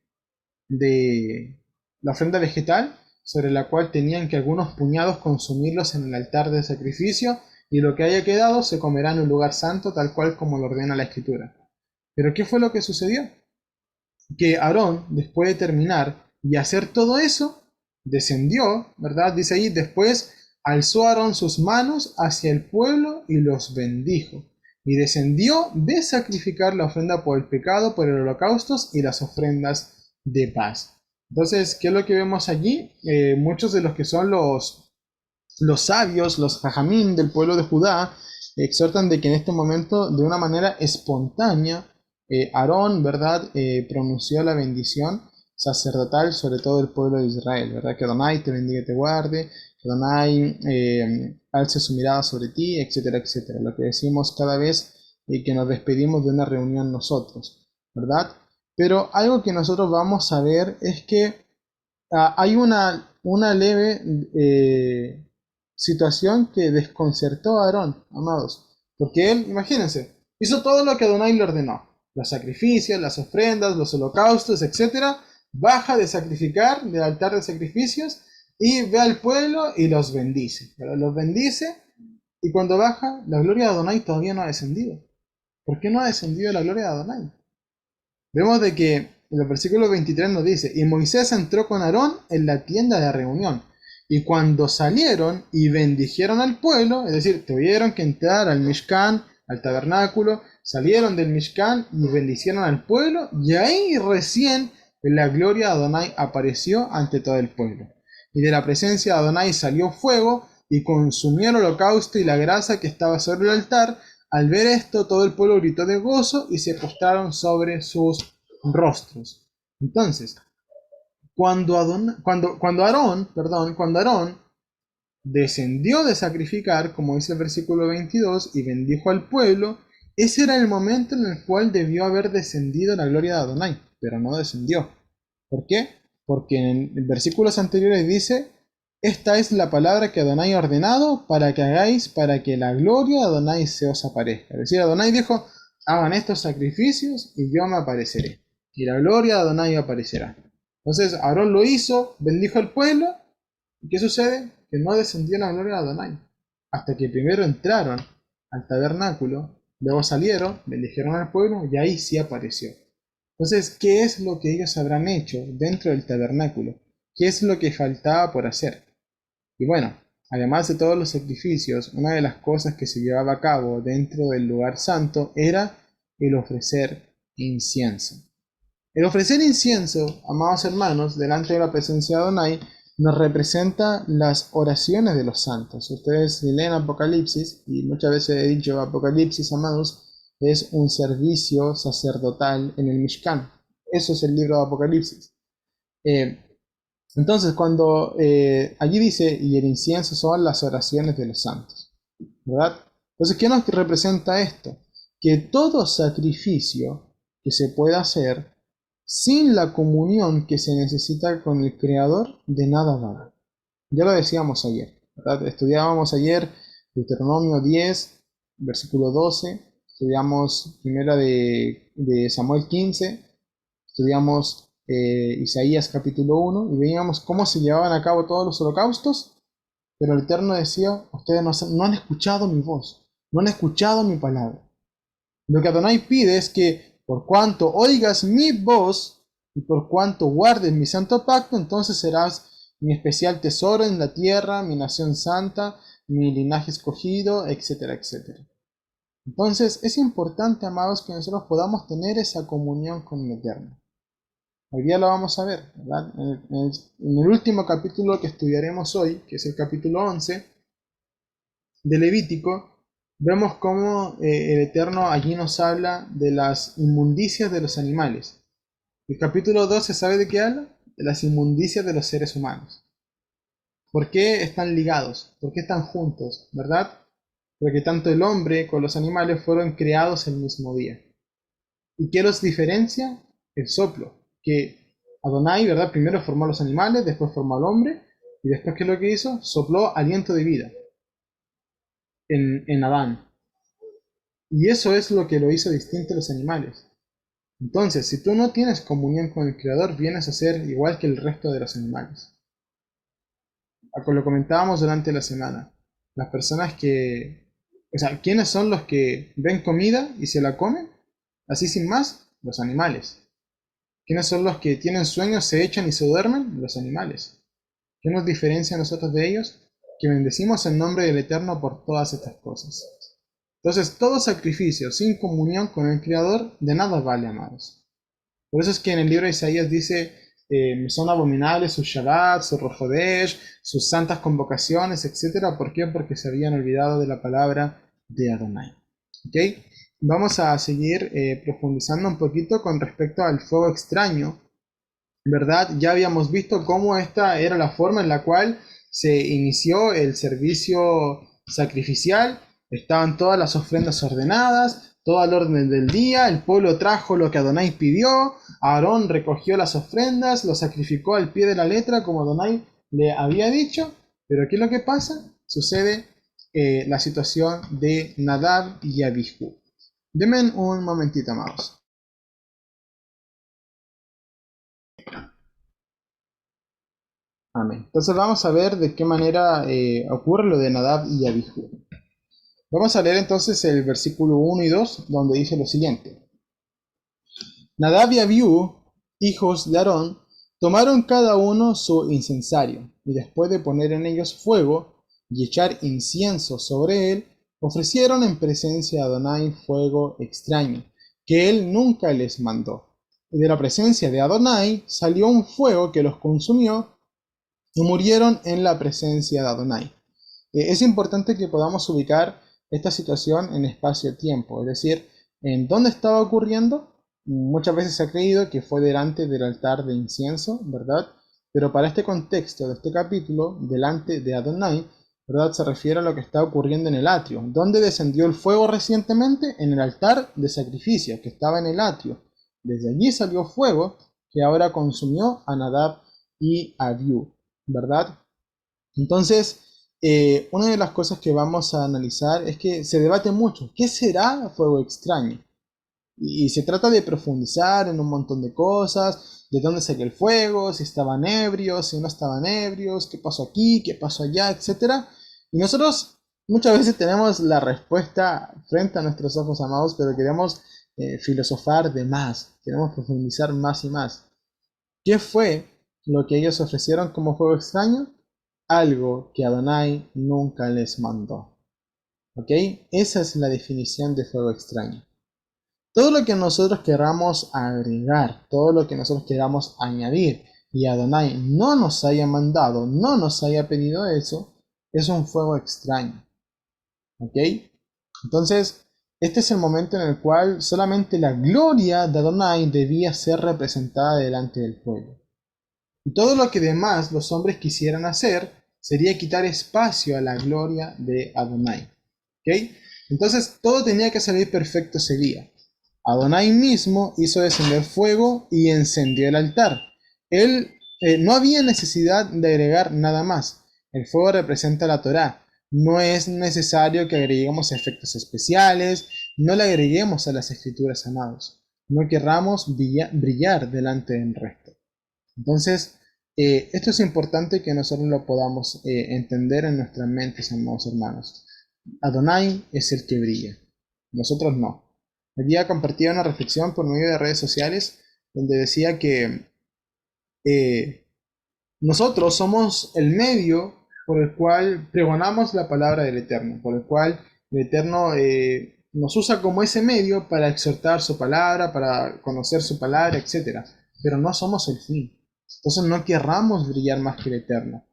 la ofrenda vegetal, sobre la cual tenían que algunos puñados consumirlos en el altar de sacrificio, y lo que haya quedado se comerá en un lugar santo, tal cual como lo ordena la Escritura. Pero ¿qué fue lo que sucedió? Que Aarón, después de terminar y hacer todo eso, descendió, ¿verdad? Dice ahí, después alzó Aarón sus manos hacia el pueblo y los bendijo. Y descendió de sacrificar la ofrenda por el pecado, por el holocaustos y las ofrendas de paz. Entonces, ¿qué es lo que vemos allí? Muchos de los que son los sabios, los jajamín del pueblo de Judá, exhortan de que en este momento, de una manera espontánea, Aarón, ¿verdad?, pronunció la bendición sacerdotal sobre todo el pueblo de Israel, ¿verdad? Que Adonai te bendiga y te guarde, Adonai alce su mirada sobre ti, etcétera, etcétera. Lo que decimos cada vez que nos despedimos de una reunión nosotros, ¿verdad? Pero algo que nosotros vamos a ver es que hay una leve situación que desconcertó a Aarón, amados. Porque él, imagínense, hizo todo lo que Adonai le ordenó. Los sacrificios, las ofrendas, los holocaustos, etc. Baja de sacrificar del altar de sacrificios y ve al pueblo y los bendice. ¿Verdad? Los bendice y cuando baja, la gloria de Adonai todavía no ha descendido. ¿Por qué no ha descendido la gloria de Adonai? Vemos de que en el versículo 23 nos dice, y Moisés entró con Aarón en la tienda de reunión. Y cuando salieron y bendijeron al pueblo, es decir, tuvieron que entrar al Mishkan, al tabernáculo, salieron del Mishkan y bendicieron al pueblo, y ahí recién la gloria de Adonai apareció ante todo el pueblo. Y de la presencia de Adonai salió fuego y consumió el holocausto y la grasa que estaba sobre el altar. Al ver esto, todo el pueblo gritó de gozo y se postraron sobre sus rostros. Entonces, cuando Aarón descendió de sacrificar, como dice el versículo 22, y bendijo al pueblo, ese era el momento en el cual debió haber descendido la gloria de Adonai, pero no descendió. ¿Por qué? Porque en versículos anteriores dice, esta es la palabra que Adonai ha ordenado para que hagáis, para que la gloria de Adonai se os aparezca. Es decir, Adonai dijo, hagan estos sacrificios y yo me apareceré. Y la gloria de Adonai aparecerá. Entonces Aarón lo hizo, bendijo al pueblo. ¿Y qué sucede? Que no descendió la gloria de Adonai. Hasta que primero entraron al tabernáculo, luego salieron, bendijeron al pueblo y ahí sí apareció. Entonces, ¿qué es lo que ellos habrán hecho dentro del tabernáculo? ¿Qué es lo que faltaba por hacer? Y bueno, además de todos los sacrificios, una de las cosas que se llevaba a cabo dentro del lugar santo era el ofrecer incienso. El ofrecer incienso, amados hermanos, delante de la presencia de Adonai, nos representa las oraciones de los santos. Ustedes leen Apocalipsis, y muchas veces he dicho Apocalipsis, amados, es un servicio sacerdotal en el Mishkan. Eso es el libro de Apocalipsis. Entonces, cuando allí dice, y el incienso son las oraciones de los santos, ¿verdad? Entonces, ¿qué nos representa esto? Que todo sacrificio que se pueda hacer sin la comunión que se necesita con el Creador, de nada vale. Ya lo decíamos ayer, ¿verdad? Estudiábamos ayer Deuteronomio 10, versículo 12, estudiamos primera de Samuel 15, estudiamos Isaías capítulo 1 y veíamos cómo se llevaban a cabo todos los holocaustos, pero el Eterno decía, ustedes no han escuchado mi voz, no han escuchado mi palabra. Lo que Adonai pide es que por cuanto oigas mi voz y por cuanto guardes mi santo pacto, entonces serás mi especial tesoro en la tierra, mi nación santa, mi linaje escogido, etcétera, etcétera. Entonces es importante, amados, que nosotros podamos tener esa comunión con el Eterno. Hoy día lo vamos a ver, ¿verdad? En el último capítulo que estudiaremos hoy, que es el capítulo 11 de Levítico, vemos cómo el Eterno allí nos habla de las inmundicias de los animales. El capítulo 12, ¿sabe de qué habla? De las inmundicias de los seres humanos. ¿Por qué están ligados? ¿Por qué están juntos? ¿Verdad? Porque tanto el hombre como los animales fueron creados el mismo día. ¿Y qué los diferencia? El soplo. Que Adonai, ¿verdad? Primero formó a los animales, después formó al hombre, y después, ¿qué es lo que hizo? Sopló aliento de vida en Adán. Y eso es lo que lo hizo distinto a los animales. Entonces, si tú no tienes comunión con el Creador, vienes a ser igual que el resto de los animales. Lo comentábamos durante la semana. Las personas ¿quiénes son los que ven comida y se la comen? Así sin más, los animales. ¿Quiénes son los que tienen sueños, se echan y se duermen? Los animales. ¿Qué nos diferencia a nosotros de ellos? Que bendecimos el nombre del Eterno por todas estas cosas. Entonces, todo sacrificio sin comunión con el Creador de nada vale, amados. Por eso es que en el libro de Isaías dice, son abominables sus Shabbat, sus Rosh Hodesh, sus santas convocaciones, etc. ¿Por qué? Porque se habían olvidado de la palabra de Adonai. ¿Okay? Vamos a seguir profundizando un poquito con respecto al fuego extraño, ¿verdad? Ya habíamos visto cómo esta era la forma en la cual se inició el servicio sacrificial, estaban todas las ofrendas ordenadas, todo el orden del día, el pueblo trajo lo que Adonai pidió, Aarón recogió las ofrendas, lo sacrificó al pie de la letra como Adonai le había dicho, pero ¿qué es lo que pasa? Sucede la situación de Nadab y Abihu. Denme un momentito, amados. Amén. Entonces vamos a ver de qué manera ocurre lo de Nadab y Abihu. Vamos a leer entonces el versículo 1 y 2, donde dice lo siguiente. Nadab y Abihu, hijos de Aarón, tomaron cada uno su incensario, y después de poner en ellos fuego y echar incienso sobre él, ofrecieron en presencia de Adonai fuego extraño, que él nunca les mandó. Y de la presencia de Adonai salió un fuego que los consumió, y murieron en la presencia de Adonai. Es importante que podamos ubicar esta situación en espacio-tiempo, es decir, en dónde estaba ocurriendo. Muchas veces se ha creído que fue delante del altar de incienso, ¿verdad? Pero para este contexto de este capítulo, delante de Adonai, ¿verdad? Se refiere a lo que está ocurriendo en el atrio. ¿Dónde descendió el fuego recientemente? En el altar de sacrificio, que estaba en el atrio. Desde allí salió fuego que ahora consumió a Nadab y a Abiú, ¿verdad? Entonces, una de las cosas que vamos a analizar es que se debate mucho. ¿Qué será fuego extraño? Y se trata de profundizar en un montón de cosas, de dónde salió el fuego, si estaban ebrios, si no estaban ebrios, qué pasó aquí, qué pasó allá, etc. Y nosotros muchas veces tenemos la respuesta frente a nuestros ojos, amados, pero queremos filosofar de más, queremos profundizar más y más. ¿Qué fue lo que ellos ofrecieron como fuego extraño? Algo que Adonai nunca les mandó. ¿Ok? Esa es la definición de fuego extraño. Todo lo que nosotros queramos agregar, todo lo que nosotros queramos añadir y Adonai no nos haya mandado, no nos haya pedido eso, es un fuego extraño. ¿Ok? Entonces, este es el momento en el cual solamente la gloria de Adonai debía ser representada delante del pueblo. Y todo lo que demás los hombres quisieran hacer sería quitar espacio a la gloria de Adonai. ¿Ok? Entonces, todo tenía que salir perfecto ese día. Adonai mismo hizo descender fuego y encendió el altar. No había necesidad de agregar nada más. El fuego representa la Torá. No es necesario que agreguemos efectos especiales, no le agreguemos a las escrituras, amados. No querramos brillar delante del resto. Entonces, esto es importante que nosotros lo podamos entender en nuestras mentes, amados hermanos. Adonai es el que brilla, nosotros no. El día compartía una reflexión por medio de redes sociales donde decía que nosotros somos el medio por el cual pregonamos la palabra del Eterno, por el cual el Eterno nos usa como ese medio para exhortar su palabra, para conocer su palabra, etc. Pero no somos el fin. Entonces no querramos brillar más que el Eterno.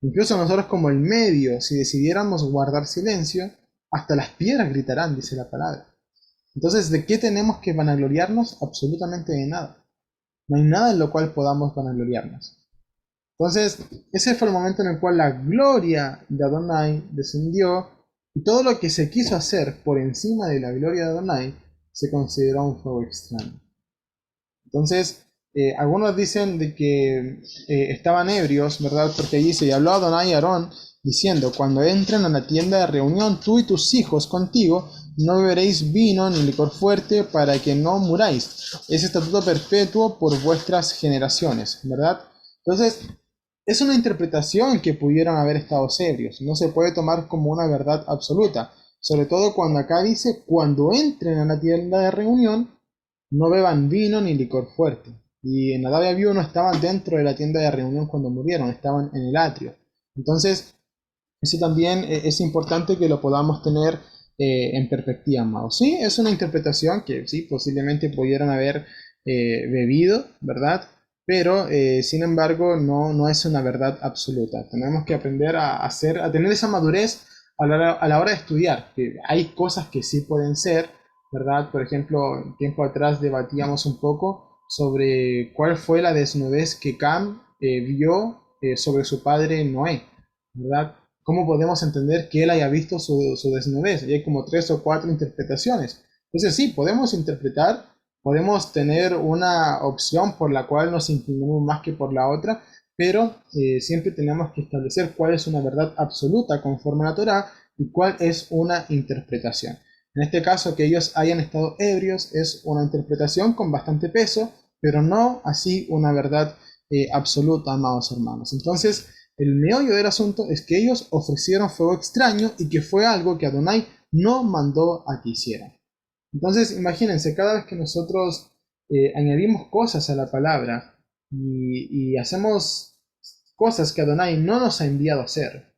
Incluso nosotros como el medio, si decidiéramos guardar silencio, hasta las piedras gritarán, dice la palabra. Entonces, ¿de qué tenemos que vanagloriarnos? Absolutamente de nada. No hay nada en lo cual podamos vanagloriarnos. Entonces, ese fue el momento en el cual la gloria de Adonai descendió y todo lo que se quiso hacer por encima de la gloria de Adonai se consideró un fuego extraño. Entonces, algunos dicen de que estaban ebrios, ¿verdad? Porque allí se habló a Adonai y a Aarón diciendo: cuando entren a la tienda de reunión, tú y tus hijos contigo, no beberéis vino ni licor fuerte para que no muráis. Es estatuto perpetuo por vuestras generaciones, ¿verdad? Entonces, es una interpretación que pudieron haber estado ebrios. No se puede tomar como una verdad absoluta. Sobre todo cuando acá dice: cuando entren a la tienda de reunión, no beban vino ni licor fuerte. Y en Nadab y Abiú no estaban dentro de la tienda de reunión cuando murieron, estaban en el atrio. Entonces, eso también es importante que lo podamos tener en perspectiva, amados. Sí, es una interpretación que sí, posiblemente pudieran haber bebido, ¿verdad? Pero, sin embargo, no es una verdad absoluta. Tenemos que aprender a tener esa madurez a la hora de estudiar. Que hay cosas que sí pueden ser, ¿verdad? Por ejemplo, tiempo atrás debatíamos un poco sobre cuál fue la desnudez que Cam vio sobre su padre Noé. ¿verdad? ¿Cómo podemos entender que él haya visto su desnudez? Y hay como 3 o 4 interpretaciones. Entonces sí, podemos interpretar, podemos tener una opción por la cual nos inclinamos más que por la otra, pero siempre tenemos que establecer cuál es una verdad absoluta conforme a la Torá y cuál es una interpretación. En este caso, que ellos hayan estado ebrios es una interpretación con bastante peso, pero no así una verdad absoluta, amados hermanos. Entonces, el meollo del asunto es que ellos ofrecieron fuego extraño y que fue algo que Adonai no mandó a que hicieran. Entonces, imagínense, cada vez que nosotros añadimos cosas a la palabra y hacemos cosas que Adonai no nos ha enviado a hacer,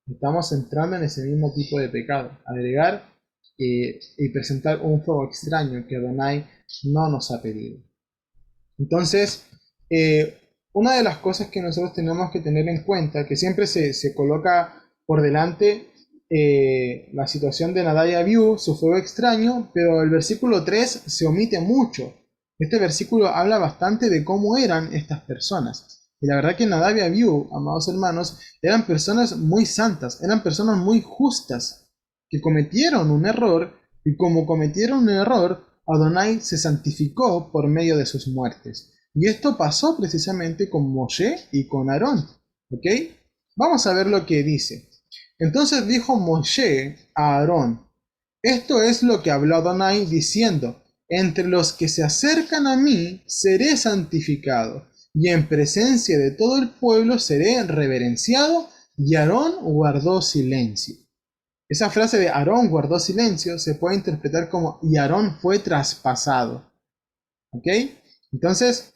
estamos entrando en ese mismo tipo de pecado, agregar y presentar un fuego extraño que Adonai no nos ha pedido. Entonces, una de las cosas que nosotros tenemos que tener en cuenta, que siempre se coloca por delante la situación de Nadab y Abiú, su fuego extraño, pero el versículo 3 se omite mucho. Este versículo habla bastante de cómo eran estas personas. Y la verdad que Nadab y Abiú, amados hermanos, eran personas muy santas, eran personas muy justas, que cometieron un error, y como cometieron un error, Adonai se santificó por medio de sus muertes. Y esto pasó precisamente con Moshe y con Aarón. ¿Ok? Vamos a ver lo que dice. Entonces dijo Moshe a Aarón: esto es lo que habló Adonai diciendo: entre los que se acercan a mí seré santificado, y en presencia de todo el pueblo seré reverenciado. Y Aarón guardó silencio. Esa frase de Aarón guardó silencio se puede interpretar como y Aarón fue traspasado. ¿Ok? Entonces,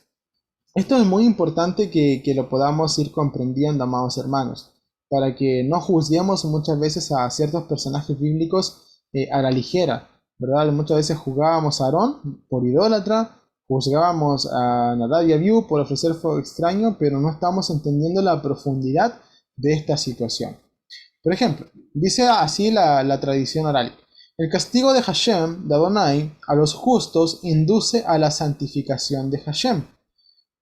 esto es muy importante que lo podamos ir comprendiendo, amados hermanos, para que no juzguemos muchas veces a ciertos personajes bíblicos a la ligera, ¿verdad? Muchas veces juzgábamos a Aarón por idólatra, juzgábamos a Nadab y Abiú por ofrecer fuego extraño, pero no estamos entendiendo la profundidad de esta situación. Por ejemplo, dice así la tradición oral: el castigo de Hashem, de Adonai, a los justos induce a la santificación de Hashem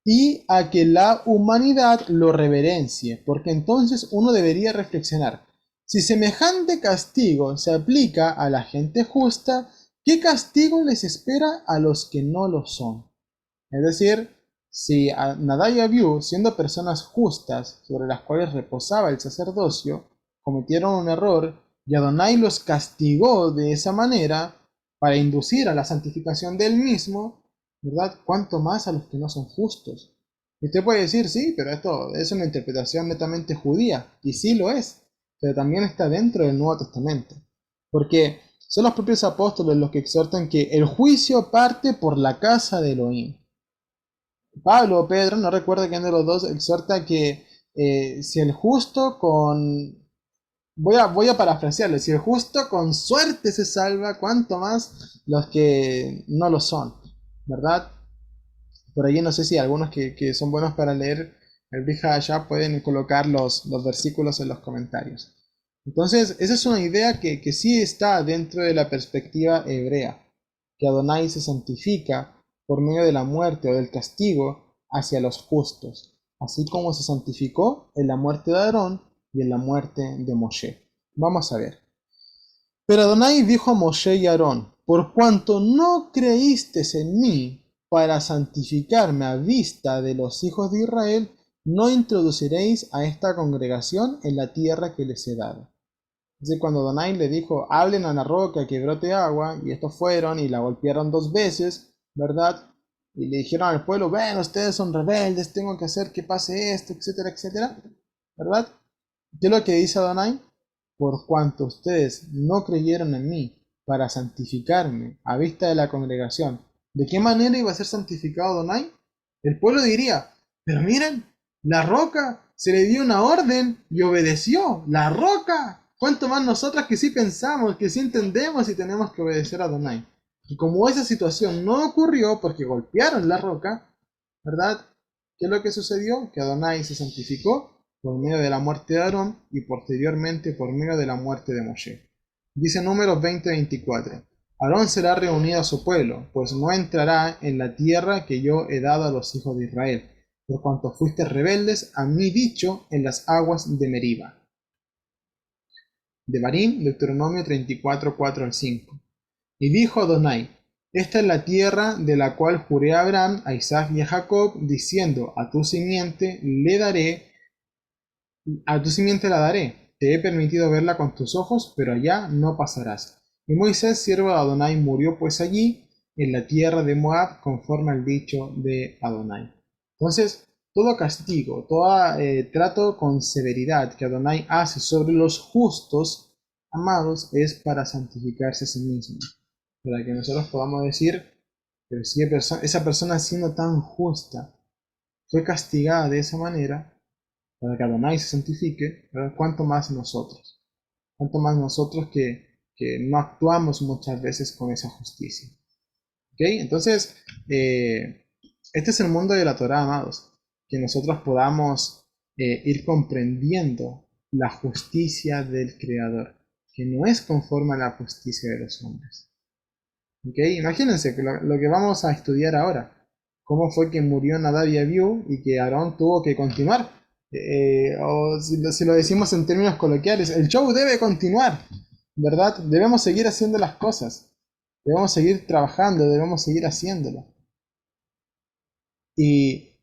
y a que la humanidad lo reverencie, porque entonces uno debería reflexionar: si semejante castigo se aplica a la gente justa, ¿qué castigo les espera a los que no lo son? Es decir, si Nadab y Abiú, siendo personas justas sobre las cuales reposaba el sacerdocio, cometieron un error y Adonai los castigó de esa manera para inducir a la santificación del mismo, ¿verdad? ¿Cuánto más a los que no son justos? Y usted puede decir, sí, pero esto es una interpretación netamente judía, y sí lo es, pero también está dentro del Nuevo Testamento, porque son los propios apóstoles los que exhortan que el juicio parte por la casa de Elohim. Pablo o Pedro, no recuerdo quién de los dos, exhorta que si el justo con... Voy a parafrasearlo: si el justo con suerte se salva, cuánto más los que no lo son, ¿verdad? Por allí no sé si algunos que son buenos para leer el Brit Hadashah pueden colocar los versículos en los comentarios. Entonces, esa es una idea que sí está dentro de la perspectiva hebrea, que Adonai se santifica por medio de la muerte o del castigo hacia los justos, así como se santificó en la muerte de Aarón y en la muerte de Moshe. Vamos a ver. Pero Adonai dijo a Moshe y a Aarón: por cuanto no creísteis en mí para santificarme a vista de los hijos de Israel, no introduciréis a esta congregación en la tierra que les he dado. Es decir, cuando Adonai le dijo: hablen a la roca que brote agua, y estos fueron y la golpearon 2 veces, ¿verdad? Y le dijeron al pueblo: ven, ustedes son rebeldes, tengo que hacer que pase esto, etcétera, etcétera, ¿verdad? ¿Qué es lo que dice Adonai? Por cuanto ustedes no creyeron en mí para santificarme a vista de la congregación, ¿de qué manera iba a ser santificado Adonai? El pueblo diría: pero miren, la roca se le dio una orden y obedeció. La roca. ¿Cuánto más nosotras que sí pensamos, que sí entendemos y tenemos que obedecer a Adonai? Y como esa situación no ocurrió porque golpearon la roca, ¿verdad? ¿Qué es lo que sucedió? Que Adonai se santificó por medio de la muerte de Aarón y posteriormente por medio de la muerte de Moshe. Dice Números 20:24: Aarón será reunido a su pueblo, pues no entrará en la tierra que yo he dado a los hijos de Israel, por cuanto fuiste rebeldes a mi dicho en las aguas de Meriba. Devarim, Deuteronomio 34, 4 al 5. Y dijo Adonai: esta es la tierra de la cual juré a Abraham, a Isaac y a Jacob, diciendo: a tu simiente la daré. Te he permitido verla con tus ojos, pero allá no pasarás. Y Moisés, siervo de Adonai, murió pues allí, en la tierra de Moab, conforme al dicho de Adonai. Entonces, todo castigo, todo trato con severidad que Adonai hace sobre los justos, amados, es para santificarse a sí mismo. Para que nosotros podamos decir: pero si esa persona, siendo tan justa, fue castigada de esa manera, para que Adonai se santifique, ¿verdad? ¿Cuánto más nosotros? ¿Cuánto más nosotros que no actuamos muchas veces con esa justicia? ¿Ok? Entonces, este es el mundo de la Torá, amados. Que nosotros podamos ir comprendiendo la justicia del Creador, que no es conforme a la justicia de los hombres. ¿Ok? Imagínense que lo que vamos a estudiar ahora. Cómo fue que murió Nadab y Abiú y que Aarón tuvo que continuar. O si lo decimos en términos coloquiales, el show debe continuar, ¿verdad? Debemos seguir haciendo las cosas, debemos seguir trabajando, debemos seguir haciéndolo. Y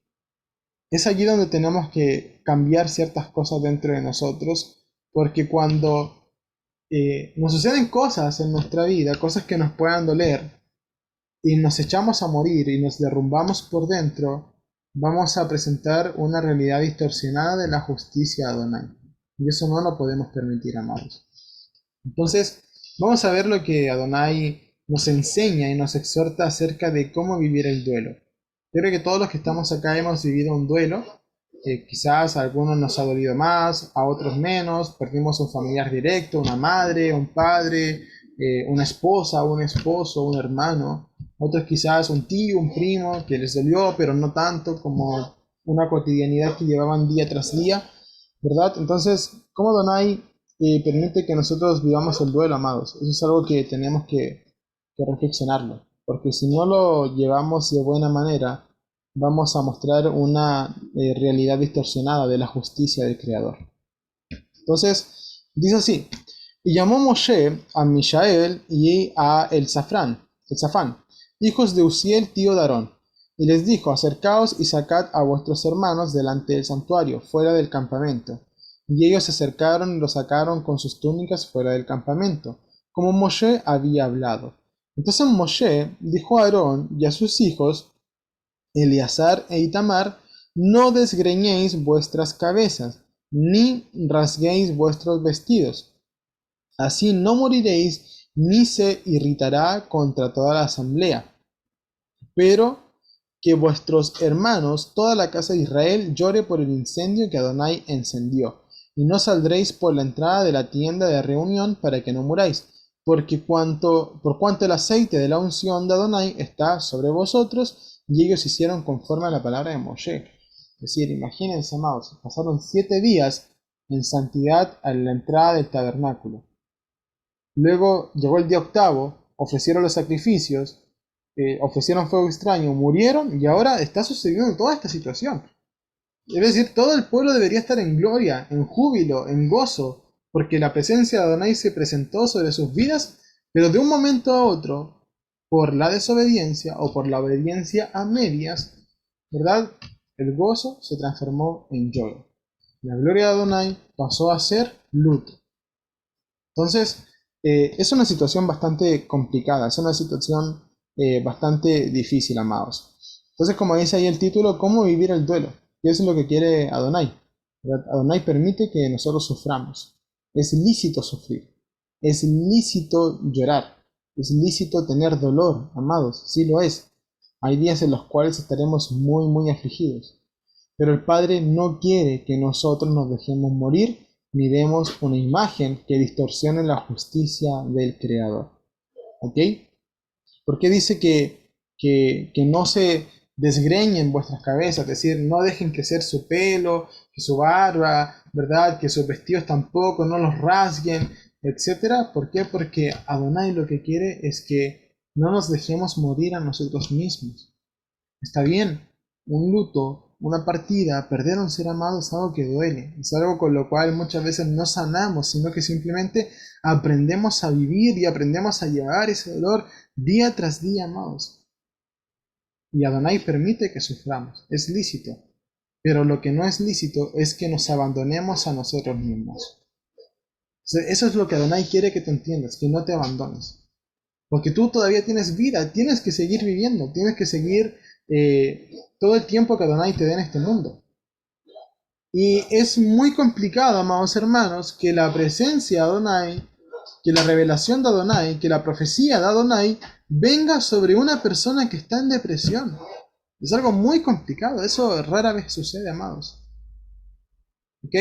es allí donde tenemos que cambiar ciertas cosas dentro de nosotros, porque cuando nos suceden cosas en nuestra vida, cosas que nos puedan doler, y nos echamos a morir y nos derrumbamos por dentro, vamos a presentar una realidad distorsionada de la justicia de Adonai. Y eso no lo podemos permitir, amados. Entonces, vamos a ver lo que Adonai nos enseña y nos exhorta acerca de cómo vivir el duelo. Yo creo que todos los que estamos acá hemos vivido un duelo. Quizás a algunos nos ha dolido más, a otros menos. Perdimos un familiar directo, una madre, un padre, una esposa, un esposo, un hermano. Otros quizás un tío, un primo, que les dolió, pero no tanto, como una cotidianidad que llevaban día tras día, ¿verdad? Entonces, ¿cómo Adonai permite que nosotros vivamos el duelo, amados? Eso es algo que tenemos que reflexionarlo, porque si no lo llevamos de buena manera, vamos a mostrar una realidad distorsionada de la justicia del Creador. Entonces, dice así: y llamó Moshe a Mishael y a Elzafán, hijos de Uziel, tío de Aarón, y les dijo: acercaos y sacad a vuestros hermanos delante del santuario, fuera del campamento. Y ellos se acercaron y los sacaron con sus túnicas fuera del campamento, como Moshe había hablado. Entonces Moshe dijo a Aarón y a sus hijos, Eleazar e Itamar: no desgreñéis vuestras cabezas, ni rasguéis vuestros vestidos. Así no moriréis, ni se irritará contra toda la asamblea. Pero que vuestros hermanos, toda la casa de Israel, llore por el incendio que Adonai encendió. Y no saldréis por la entrada de la tienda de reunión para que no muráis, por cuanto el aceite de la unción de Adonai está sobre vosotros. Y ellos hicieron conforme a la palabra de Moshe. Es decir, imagínense, amados, pasaron 7 días en santidad a la entrada del tabernáculo. Luego llegó el día octavo, ofrecieron los sacrificios, ofrecieron fuego extraño, murieron, y ahora está sucediendo toda esta situación. Es decir, todo el pueblo debería estar en gloria, en júbilo, en gozo, porque la presencia de Adonai se presentó sobre sus vidas, pero de un momento a otro, por la desobediencia o por la obediencia a medias, ¿verdad? El gozo se transformó en lloro. La gloria de Adonai pasó a ser luto. Entonces, es una situación bastante complicada, es una situación bastante difícil, amados. Entonces, como dice ahí el título, ¿cómo vivir el duelo? Y eso es lo que quiere Adonai, ¿verdad? Adonai permite que nosotros suframos. Es lícito sufrir, es lícito llorar, es lícito tener dolor, amados, sí lo es. Hay días en los cuales estaremos muy, muy afligidos. Pero el Padre no quiere que nosotros nos dejemos morir ni demos una imagen que distorsione la justicia del Creador. ¿Ok? Porque dice que no se desgreñen vuestras cabezas, es decir, no dejen crecer su pelo, que su barba, ¿verdad? Que sus vestidos tampoco, no los rasguen, etcétera. ¿Por qué? Porque Adonai lo que quiere es que no nos dejemos morir a nosotros mismos. Está bien, un luto una partida, perder a un ser amado es algo que duele, es algo con lo cual muchas veces no sanamos, sino que simplemente aprendemos a vivir y aprendemos a llevar ese dolor día tras día, amados. Y Adonai permite que suframos, es lícito, pero lo que no es lícito es que nos abandonemos a nosotros mismos. Eso es lo que Adonai quiere que te entiendas, que no te abandones. Porque tú todavía tienes vida, tienes que seguir viviendo, tienes que seguir todo el tiempo que Adonai te dé en este mundo. Y es muy complicado, amados hermanos, que la presencia de Adonai, que la revelación de Adonai, que la profecía de Adonai venga sobre una persona que está en depresión. Es algo muy complicado, eso rara vez sucede, amados. ¿Ok?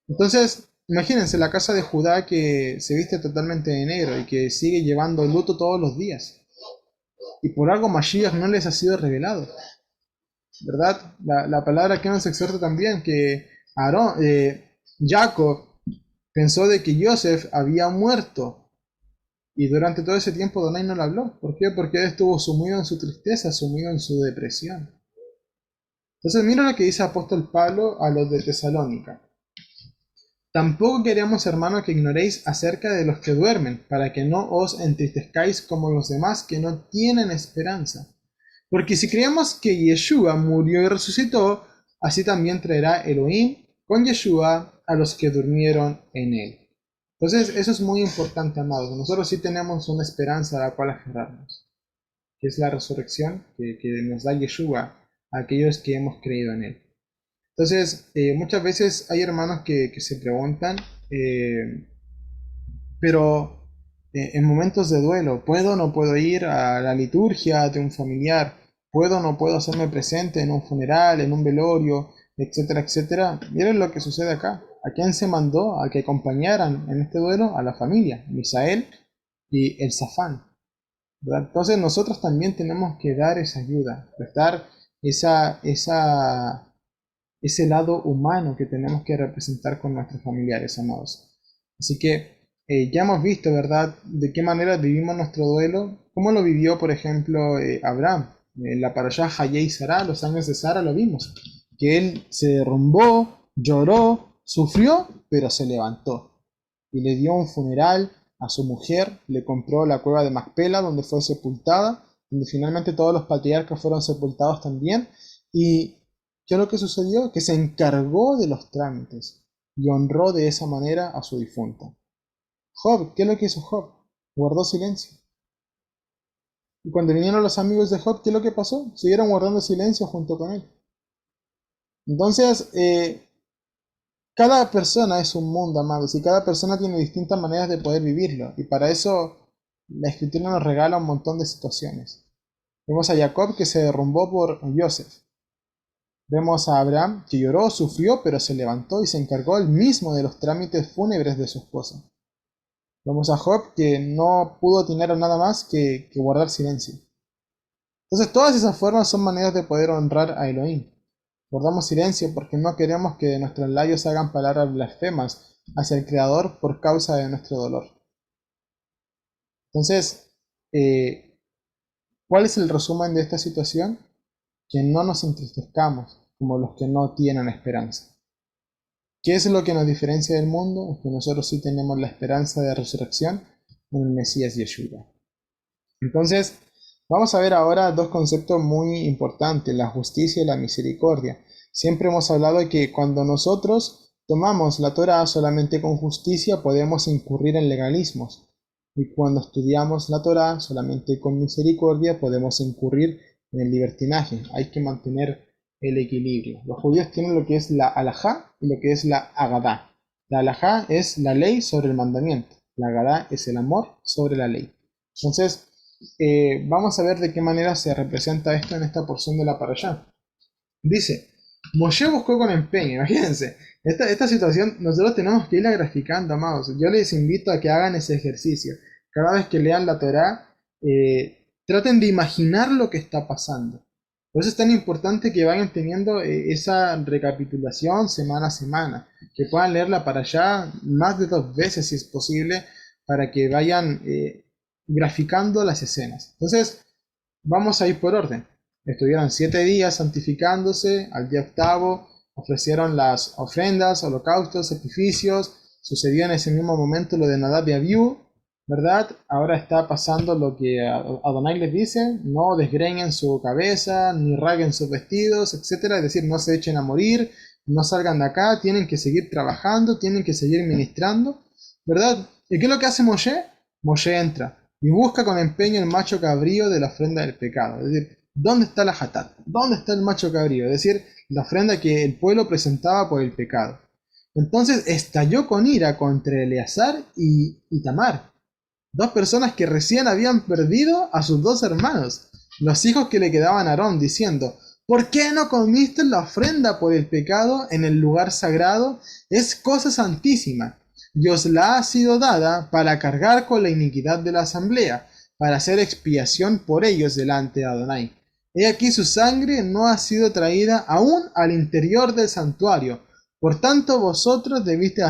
Entonces, imagínense la casa de Judá que se viste totalmente de negro y que sigue llevando el luto todos los días. Y por algo Mashiach no les ha sido revelado. ¿Verdad? La palabra que nos exhorta también que Jacob pensó de que Joseph había muerto. Y durante todo ese tiempo Adonai no le habló. ¿Por qué? Porque él estuvo sumido en su tristeza, sumido en su depresión. Entonces mira lo que dice el apóstol Pablo a los de Tesalónica. Tampoco queremos, hermanos, que ignoréis acerca de los que duermen, para que no os entristezcáis como los demás que no tienen esperanza. Porque si creemos que Yeshua murió y resucitó, así también traerá Elohim con Yeshua a los que durmieron en él. Entonces, eso es muy importante, amados. Nosotros sí tenemos una esperanza a la cual aferrarnos, que es la resurrección que nos da Yeshua a aquellos que hemos creído en él. Entonces, muchas veces hay hermanos que se preguntan, pero en momentos de duelo, ¿puedo o no puedo ir a la liturgia de un familiar? ¿Puedo o no puedo hacerme presente en un funeral, en un velorio, etcétera, etcétera? Miren lo que sucede acá. ¿A quién se mandó a que acompañaran en este duelo? A la familia, Misael y Elzafán, ¿verdad? Entonces nosotros también tenemos que dar esa ayuda, prestar ese lado humano que tenemos que representar con nuestros familiares, amados. Así que ya hemos visto, ¿verdad?, de qué manera vivimos nuestro duelo, cómo lo vivió, por ejemplo, Abraham. En la parashá Hayé y Sara, los años de Sara, lo vimos, que él se derrumbó, lloró, sufrió, pero se levantó y le dio un funeral a su mujer, le compró la cueva de Macpela, donde fue sepultada, donde finalmente todos los patriarcas fueron sepultados también. Y ¿qué es lo que sucedió? Que se encargó de los trámites y honró de esa manera a su difunta. Job, ¿qué es lo que hizo Job? Guardó silencio. Y cuando vinieron los amigos de Job, ¿qué es lo que pasó? Siguieron guardando silencio junto con él. Entonces, cada persona es un mundo, amados, y cada persona tiene distintas maneras de poder vivirlo. Y para eso la Escritura nos regala un montón de situaciones. Vemos a Jacob que se derrumbó por Joseph. Vemos a Abraham que lloró, sufrió, pero se levantó y se encargó él mismo de los trámites fúnebres de su esposa. Vemos a Job que no pudo tener nada más que guardar silencio. Entonces todas esas formas son maneras de poder honrar a Elohim. Guardamos silencio porque no queremos que de nuestros labios hagan palabras blasfemas hacia el Creador por causa de nuestro dolor. Entonces, ¿cuál es el resumen de esta situación? Que no nos entristezcamos como los que no tienen esperanza. ¿Qué es lo que nos diferencia del mundo? Es que nosotros sí tenemos la esperanza de resurrección en el Mesías Yeshua. Entonces, vamos a ver ahora dos conceptos muy importantes, la justicia y la misericordia. Siempre hemos hablado de que cuando nosotros tomamos la Torá solamente con justicia podemos incurrir en legalismos. Y cuando estudiamos la Torá solamente con misericordia podemos incurrir en el libertinaje. Hay que mantener el equilibrio. Los judíos tienen lo que es la halajá y lo que es la agadá. La halajá es la ley sobre el mandamiento. La agadá es el amor sobre la ley. Entonces, vamos a ver de qué manera se representa esto en esta porción de la parashá. Dice, Moshe buscó con empeño. Imagínense, esta situación nosotros tenemos que irla graficando, amados. Yo les invito a que hagan ese ejercicio. Cada vez que lean la Torá, traten de imaginar lo que está pasando. Por eso es tan importante que vayan teniendo esa recapitulación semana a semana, que puedan leerla para allá más de 2 veces si es posible, para que vayan graficando las escenas. Entonces, vamos a ir por orden. Estuvieron 7 días santificándose, al día octavo ofrecieron las ofrendas, holocaustos, sacrificios. Sucedió en ese mismo momento lo de Nadab y Abiú, ¿verdad? Ahora está pasando lo que Adonai les dice: no desgreñen su cabeza, ni rasguen sus vestidos, etc. Es decir, no se echen a morir, no salgan de acá, tienen que seguir trabajando, tienen que seguir ministrando, ¿verdad? ¿Y qué es lo que hace Moshe? Moshe entra y busca con empeño el macho cabrío de la ofrenda del pecado. Es decir, ¿dónde está la hatat? ¿Dónde está el macho cabrío? Es decir, la ofrenda que el pueblo presentaba por el pecado. Entonces estalló con ira contra Eleazar y Itamar, dos personas que recién habían perdido a sus dos hermanos, los hijos que le quedaban a Aarón, diciendo: ¿por qué no comiste la ofrenda por el pecado en el lugar sagrado? Es cosa santísima, y os la ha sido dada para cargar con la iniquidad de la asamblea, para hacer expiación por ellos delante de Adonai. He aquí su sangre no ha sido traída aún al interior del santuario, por tanto vosotros debiste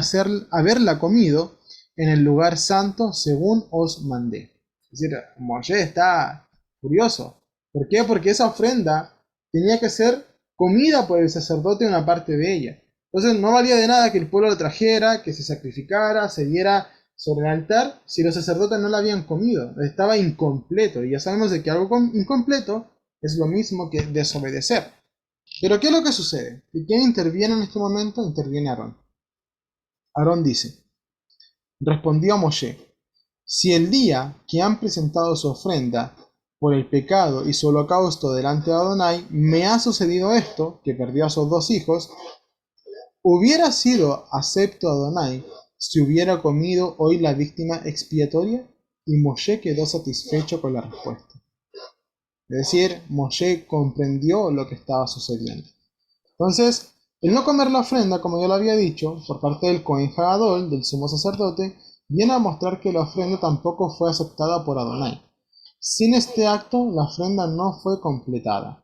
haberla comido en el lugar santo según os mandé. Es decir, Moshe está furioso. ¿Por qué? Porque esa ofrenda tenía que ser comida por el sacerdote una parte de ella. Entonces no valía de nada que el pueblo la trajera, que se sacrificara, se diera sobre el altar, si los sacerdotes no la habían comido. Estaba incompleto, y ya sabemos de que algo incompleto es lo mismo que desobedecer. Pero ¿qué es lo que sucede? ¿Y quién interviene en este momento? Interviene Aarón. Aarón dice: respondió Moshe: si el día que han presentado su ofrenda por el pecado y su holocausto delante de Adonai me ha sucedido esto, que perdió a sus dos hijos, ¿hubiera sido acepto Adonai si hubiera comido hoy la víctima expiatoria? Y Moshe quedó satisfecho con la respuesta. Es decir, Moshe comprendió lo que estaba sucediendo. Entonces, el no comer la ofrenda, como ya lo había dicho, por parte del Cohen Hagadol, del sumo sacerdote, viene a mostrar que la ofrenda tampoco fue aceptada por Adonai. Sin este acto, la ofrenda no fue completada.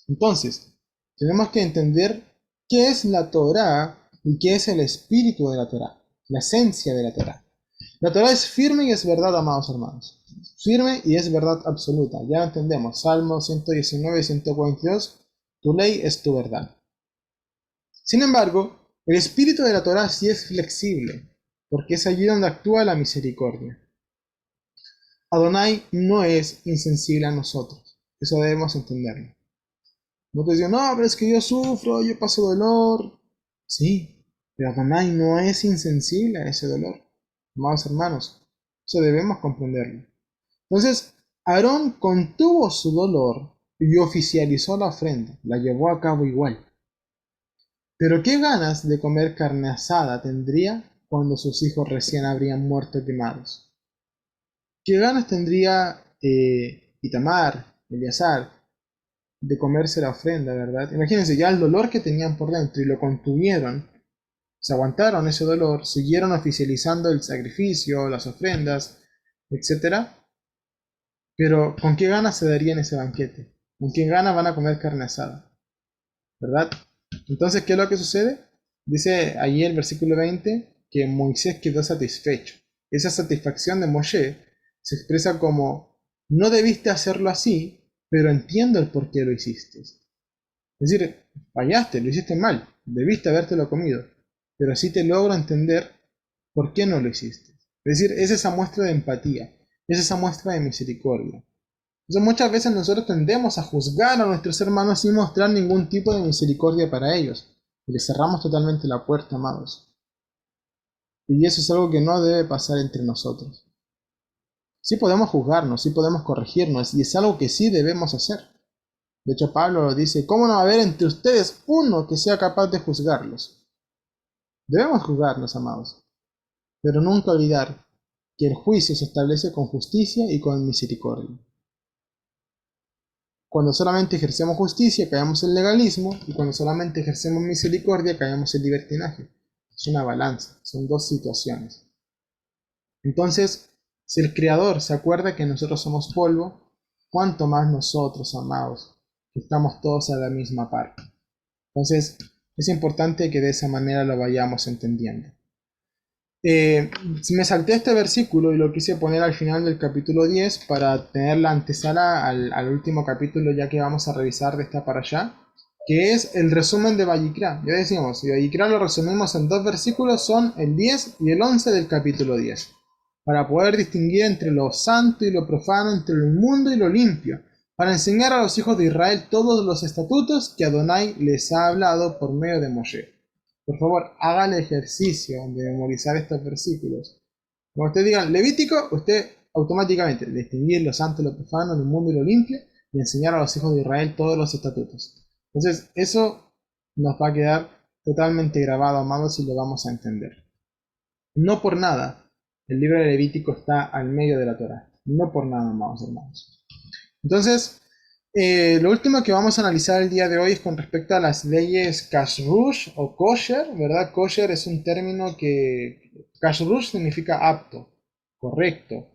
Entonces, tenemos que entender qué es la Torá y qué es el espíritu de la Torá, la esencia de la Torá. La Torá es firme y es verdad, amados hermanos. Firme y es verdad absoluta. Ya lo entendemos. Salmo 119 y 142. Tu ley es tu verdad. Sin embargo, el espíritu de la Torá sí es flexible, porque es allí donde actúa la misericordia. Adonai no es insensible a nosotros. Eso debemos entenderlo. No te digo: no, pero es que yo sufro, yo paso dolor. Sí, pero Adonai no es insensible a ese dolor. Amados hermanos, eso debemos comprenderlo. Entonces, Aarón contuvo su dolor y oficializó la ofrenda, la llevó a cabo igual. Pero qué ganas de comer carne asada tendría cuando sus hijos recién habrían muerto quemados. Qué ganas tendría Itamar, Eleazar, de comerse la ofrenda, ¿verdad? Imagínense ya el dolor que tenían por dentro y lo contuvieron, se aguantaron ese dolor, siguieron oficializando el sacrificio, las ofrendas, etc. Pero ¿con qué ganas se darían ese banquete? ¿Con qué ganas van a comer carne asada? ¿Verdad? Entonces, ¿qué es lo que sucede? Dice allí el versículo 20 que Moisés quedó satisfecho. Esa satisfacción de Moshe se expresa como: no debiste hacerlo así, pero entiendo el por qué lo hiciste. Es decir, fallaste, lo hiciste mal, debiste habértelo comido, pero sí te logro entender por qué no lo hiciste. Es decir, es esa muestra de empatía, es esa muestra de misericordia. Entonces muchas veces nosotros tendemos a juzgar a nuestros hermanos sin mostrar ningún tipo de misericordia para ellos. Y les cerramos totalmente la puerta, amados. Y eso es algo que no debe pasar entre nosotros. Sí podemos juzgarnos, sí podemos corregirnos, y es algo que sí debemos hacer. De hecho, Pablo lo dice: ¿cómo no va a haber entre ustedes uno que sea capaz de juzgarlos? Debemos juzgarnos, amados, pero nunca olvidar que el juicio se establece con justicia y con misericordia. Cuando solamente ejercemos justicia, caemos en legalismo, y cuando solamente ejercemos misericordia, caemos en libertinaje. Es una balanza, son dos situaciones. Entonces, si el Creador se acuerda que nosotros somos polvo, ¿cuánto más nosotros, amados, que estamos todos a la misma par? Entonces, es importante que de esa manera lo vayamos entendiendo. Eh, Me salté este versículo y lo quise poner al final del capítulo 10 para tener la antesala al último capítulo ya que vamos a revisar de esta para allá, que es el resumen de Vayikra. Ya decíamos, si Vayikra lo resumimos en dos versículos, son el 10 y el 11 del capítulo 10, para poder distinguir entre lo santo y lo profano, entre lo inmundo y lo limpio, para enseñar a los hijos de Israel todos los estatutos que Adonai les ha hablado por medio de Moshe. Por favor, haga el ejercicio de memorizar estos versículos. Cuando usted diga Levítico, usted automáticamente distinguir lo santo, lo profano, lo inmundo y lo limpio, y enseñar a los hijos de Israel todos los estatutos. Entonces, eso nos va a quedar totalmente grabado, amados, y lo vamos a entender. No por nada, el libro de Levítico está al medio de la Torá. No por nada, amados hermanos. Entonces, lo último que vamos a analizar el día de hoy es con respecto a las leyes Kashrut o Kosher, ¿verdad? Kosher es un término que Kashrut significa apto, correcto,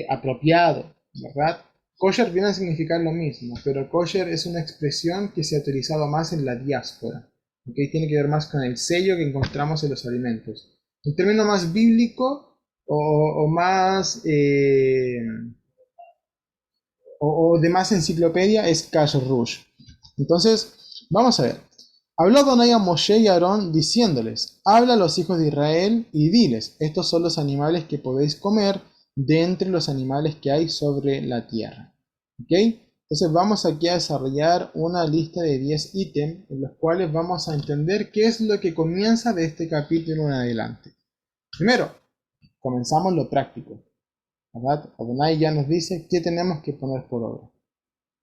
apropiado, ¿verdad? Kosher viene a significar lo mismo, pero Kosher es una expresión que se ha utilizado más en la diáspora, ¿ok? Tiene que ver más con el sello que encontramos en los alimentos. El término más bíblico o más... o de más enciclopedia es Kashrut. Entonces, vamos a ver. Habló Adonai a Moshe y a Aarón diciéndoles: habla a los hijos de Israel y diles: estos son los animales que podéis comer de entre los animales que hay sobre la tierra. ¿Ok? Entonces vamos aquí a desarrollar una lista de 10 ítems en los cuales vamos a entender qué es lo que comienza de este capítulo en adelante. Primero, comenzamos lo práctico, ¿verdad? Adonai ya nos dice qué tenemos que poner por obra.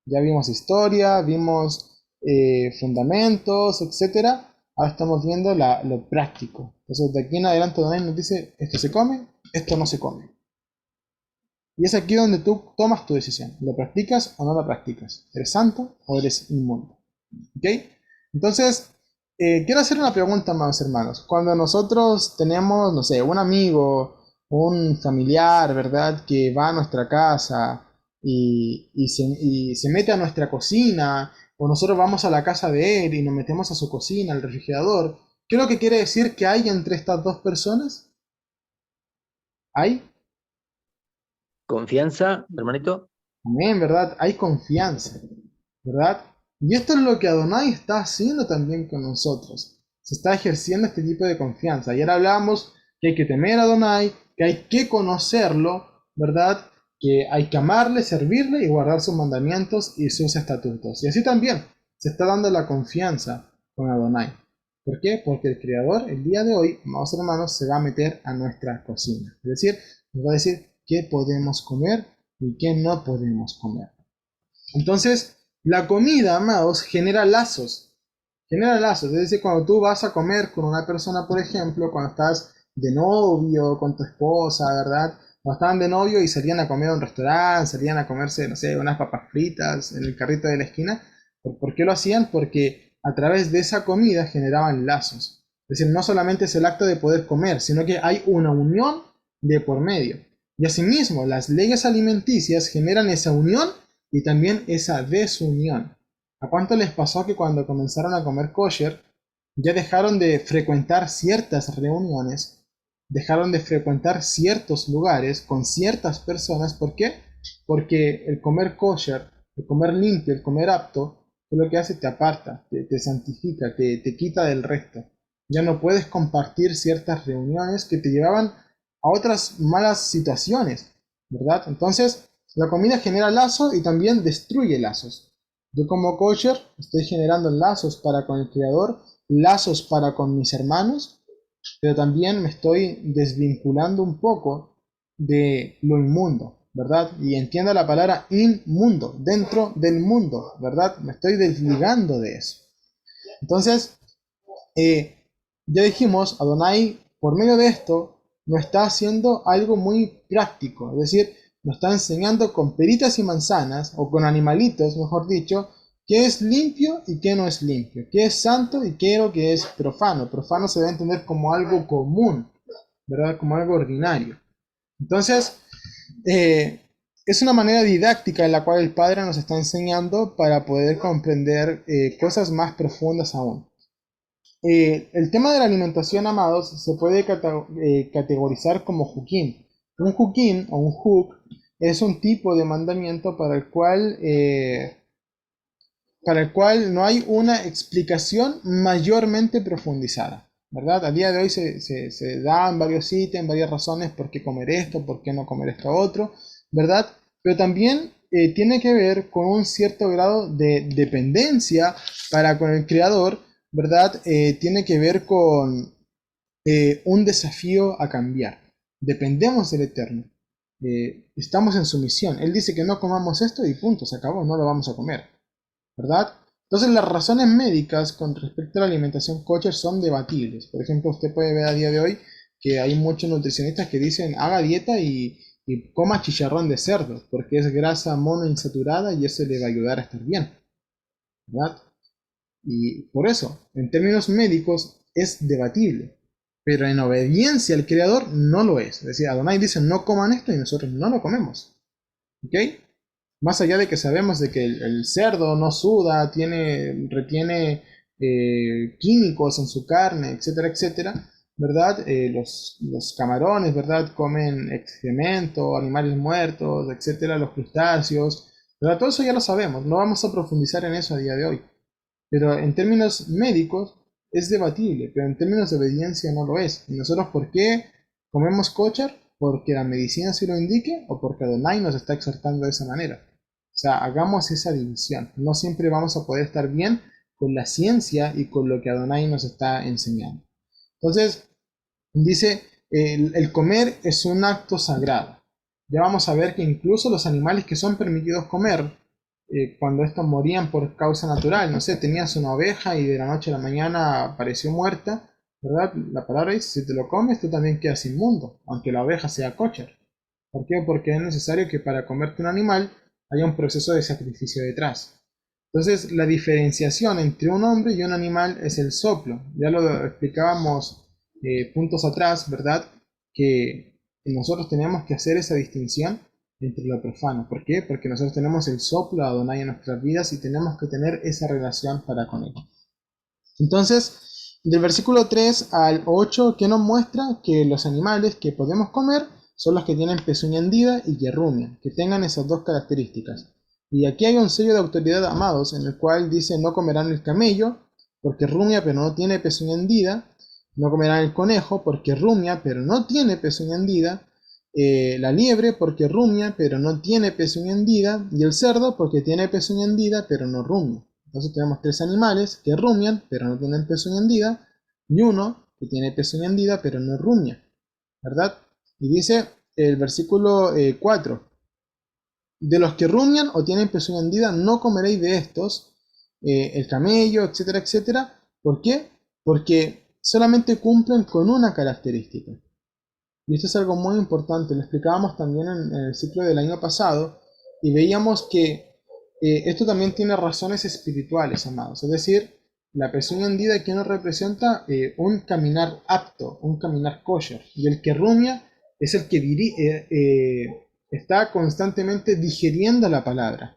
Ya vimos historia, vimos fundamentos, etc. Ahora estamos viendo lo práctico. Entonces de aquí en adelante Adonai nos dice: esto se come, esto no se come. Y es aquí donde tú tomas tu decisión. ¿Lo practicas o no lo practicas? ¿Eres santo o eres inmundo? ¿Ok? Entonces, quiero hacer una pregunta, más hermanos. Cuando nosotros tenemos, no sé, un amigo, un familiar, ¿verdad?, que va a nuestra casa y se mete a nuestra cocina, o nosotros vamos a la casa de él y nos metemos a su cocina, al refrigerador, ¿qué es lo que quiere decir que hay entre estas dos personas? ¿Hay? Confianza, hermanito. Amén, ¿verdad? Hay confianza, ¿verdad? Y esto es lo que Adonai está haciendo también con nosotros. Se está ejerciendo este tipo de confianza. Ayer hablábamos que hay que temer a Adonai, que hay que conocerlo, ¿verdad? Que hay que amarle, servirle y guardar sus mandamientos y sus estatutos. Y así también se está dando la confianza con Adonai. ¿Por qué? Porque el Creador, el día de hoy, amados hermanos, se va a meter a nuestra cocina. Es decir, nos va a decir qué podemos comer y qué no podemos comer. Entonces, la comida, amados, genera lazos. Genera lazos. Es decir, cuando tú vas a comer con una persona, por ejemplo, cuando estás de novio con tu esposa, ¿verdad? Cuando estaban de novio y salían a comer a un restaurante, salían a comerse, no sé, unas papas fritas en el carrito de la esquina. ¿Por qué lo hacían? Porque a través de esa comida generaban lazos. Es decir, no solamente es el acto de poder comer, sino que hay una unión de por medio. Y asimismo, las leyes alimenticias generan esa unión y también esa desunión. ¿A cuánto les pasó que cuando comenzaron a comer kosher ya dejaron de frecuentar ciertas reuniones, dejaron de frecuentar ciertos lugares con ciertas personas? ¿Por qué? Porque el comer kosher, el comer limpio, el comer apto, es lo que hace: te aparta, te santifica, te quita del resto. Ya no puedes compartir ciertas reuniones que te llevaban a otras malas situaciones, ¿verdad? Entonces, la comida genera lazos y también destruye lazos. Yo como kosher estoy generando lazos para con el Creador, lazos para con mis hermanos, pero también me estoy desvinculando un poco de lo inmundo, ¿verdad? Y entienda la palabra inmundo, dentro del mundo, ¿verdad? Me estoy desligando de eso. Entonces, ya dijimos, Adonai, por medio de esto, nos está haciendo algo muy práctico, es decir, nos está enseñando con peritas y manzanas, o con animalitos, mejor dicho, qué es limpio y qué no es limpio, qué es santo y qué es lo que es profano. Profano se debe entender como algo común, ¿verdad? Como algo ordinario. Entonces, es una manera didáctica en la cual el Padre nos está enseñando para poder comprender cosas más profundas aún. el tema de la alimentación, amados, se puede categorizar como hukim. Un hukim o un huk es un tipo de mandamiento para el cual no hay una explicación mayormente profundizada, ¿verdad? A día de hoy se dan varios ítems, varias razones por qué comer esto, por qué no comer esto otro, ¿verdad? Pero también tiene que ver con un cierto grado de dependencia para con el creador, ¿verdad? Tiene que ver con un desafío a cambiar. Dependemos del Eterno. Estamos en sumisión. Él dice que no comamos esto y punto, se acabó, no lo vamos a comer, ¿verdad? Entonces las razones médicas con respecto a la alimentación kosher son debatibles. Por ejemplo, usted puede ver a día de hoy que hay muchos nutricionistas que dicen haga dieta y coma chicharrón de cerdo, porque es grasa monoinsaturada y eso le va a ayudar a estar bien, ¿verdad? Y por eso, en términos médicos, es debatible. Pero en obediencia al Creador no lo es. Es decir, Adonai dice no coman esto y nosotros no lo comemos. ¿Ok? Más allá de que sabemos de que el cerdo no suda, retiene químicos en su carne, etcétera, etcétera, ¿verdad? Los camarones, ¿verdad? Comen excremento, animales muertos, etcétera, los crustáceos, ¿verdad? Todo eso ya lo sabemos, no vamos a profundizar en eso a día de hoy. Pero en términos médicos es debatible, pero en términos de obediencia no lo es. ¿Y nosotros por qué comemos kosher? ¿Porque la medicina se lo indique o porque Adonai nos está exhortando de esa manera? O sea, hagamos esa división. No siempre vamos a poder estar bien con la ciencia y con lo que Adonai nos está enseñando. Entonces, dice, el comer es un acto sagrado. Ya vamos a ver que incluso los animales que son permitidos comer, cuando estos morían por causa natural, no sé, tenías una oveja y de la noche a la mañana apareció muerta, ¿verdad? La palabra dice, si te lo comes, tú también quedas inmundo, aunque la oveja sea kosher. ¿Por qué? Porque es necesario que para comerte un animal haya un proceso de sacrificio detrás. Entonces, la diferenciación entre un hombre y un animal es el soplo. Ya lo explicábamos puntos atrás, ¿verdad? Que nosotros tenemos que hacer esa distinción entre lo profano. ¿Por qué? Porque nosotros tenemos el soplo de Adonai en nuestras vidas y tenemos que tener esa relación para con él. Entonces, del versículo 3 al 8, ¿qué nos muestra? Que los animales que podemos comer son los que tienen pezuña hendida y que rumian, que tengan esas dos características. Y aquí hay un sello de autoridad, amados, en el cual dice no comerán el camello, porque rumia pero no tiene pezuña hendida, no comerán el conejo, porque rumia pero no tiene pezuña hendida, la liebre porque rumia pero no tiene pezuña hendida, y el cerdo porque tiene pezuña hendida pero no rumia. Entonces tenemos tres animales que rumian pero no tienen pezuña hendida, y uno que tiene pezuña hendida pero no rumia, ¿verdad? Y dice el versículo 4, de los que rumian o tienen pezuña hendida no comeréis de estos, el camello, etcétera, etcétera. ¿Por qué? Porque solamente cumplen con una característica. Y esto es algo muy importante, lo explicábamos también en el ciclo del año pasado, y veíamos que esto también tiene razones espirituales, amados. Es decir, la pezuña hendida aquí nos representa un caminar apto, un caminar kosher. Y el que rumia es el que está constantemente digiriendo la palabra.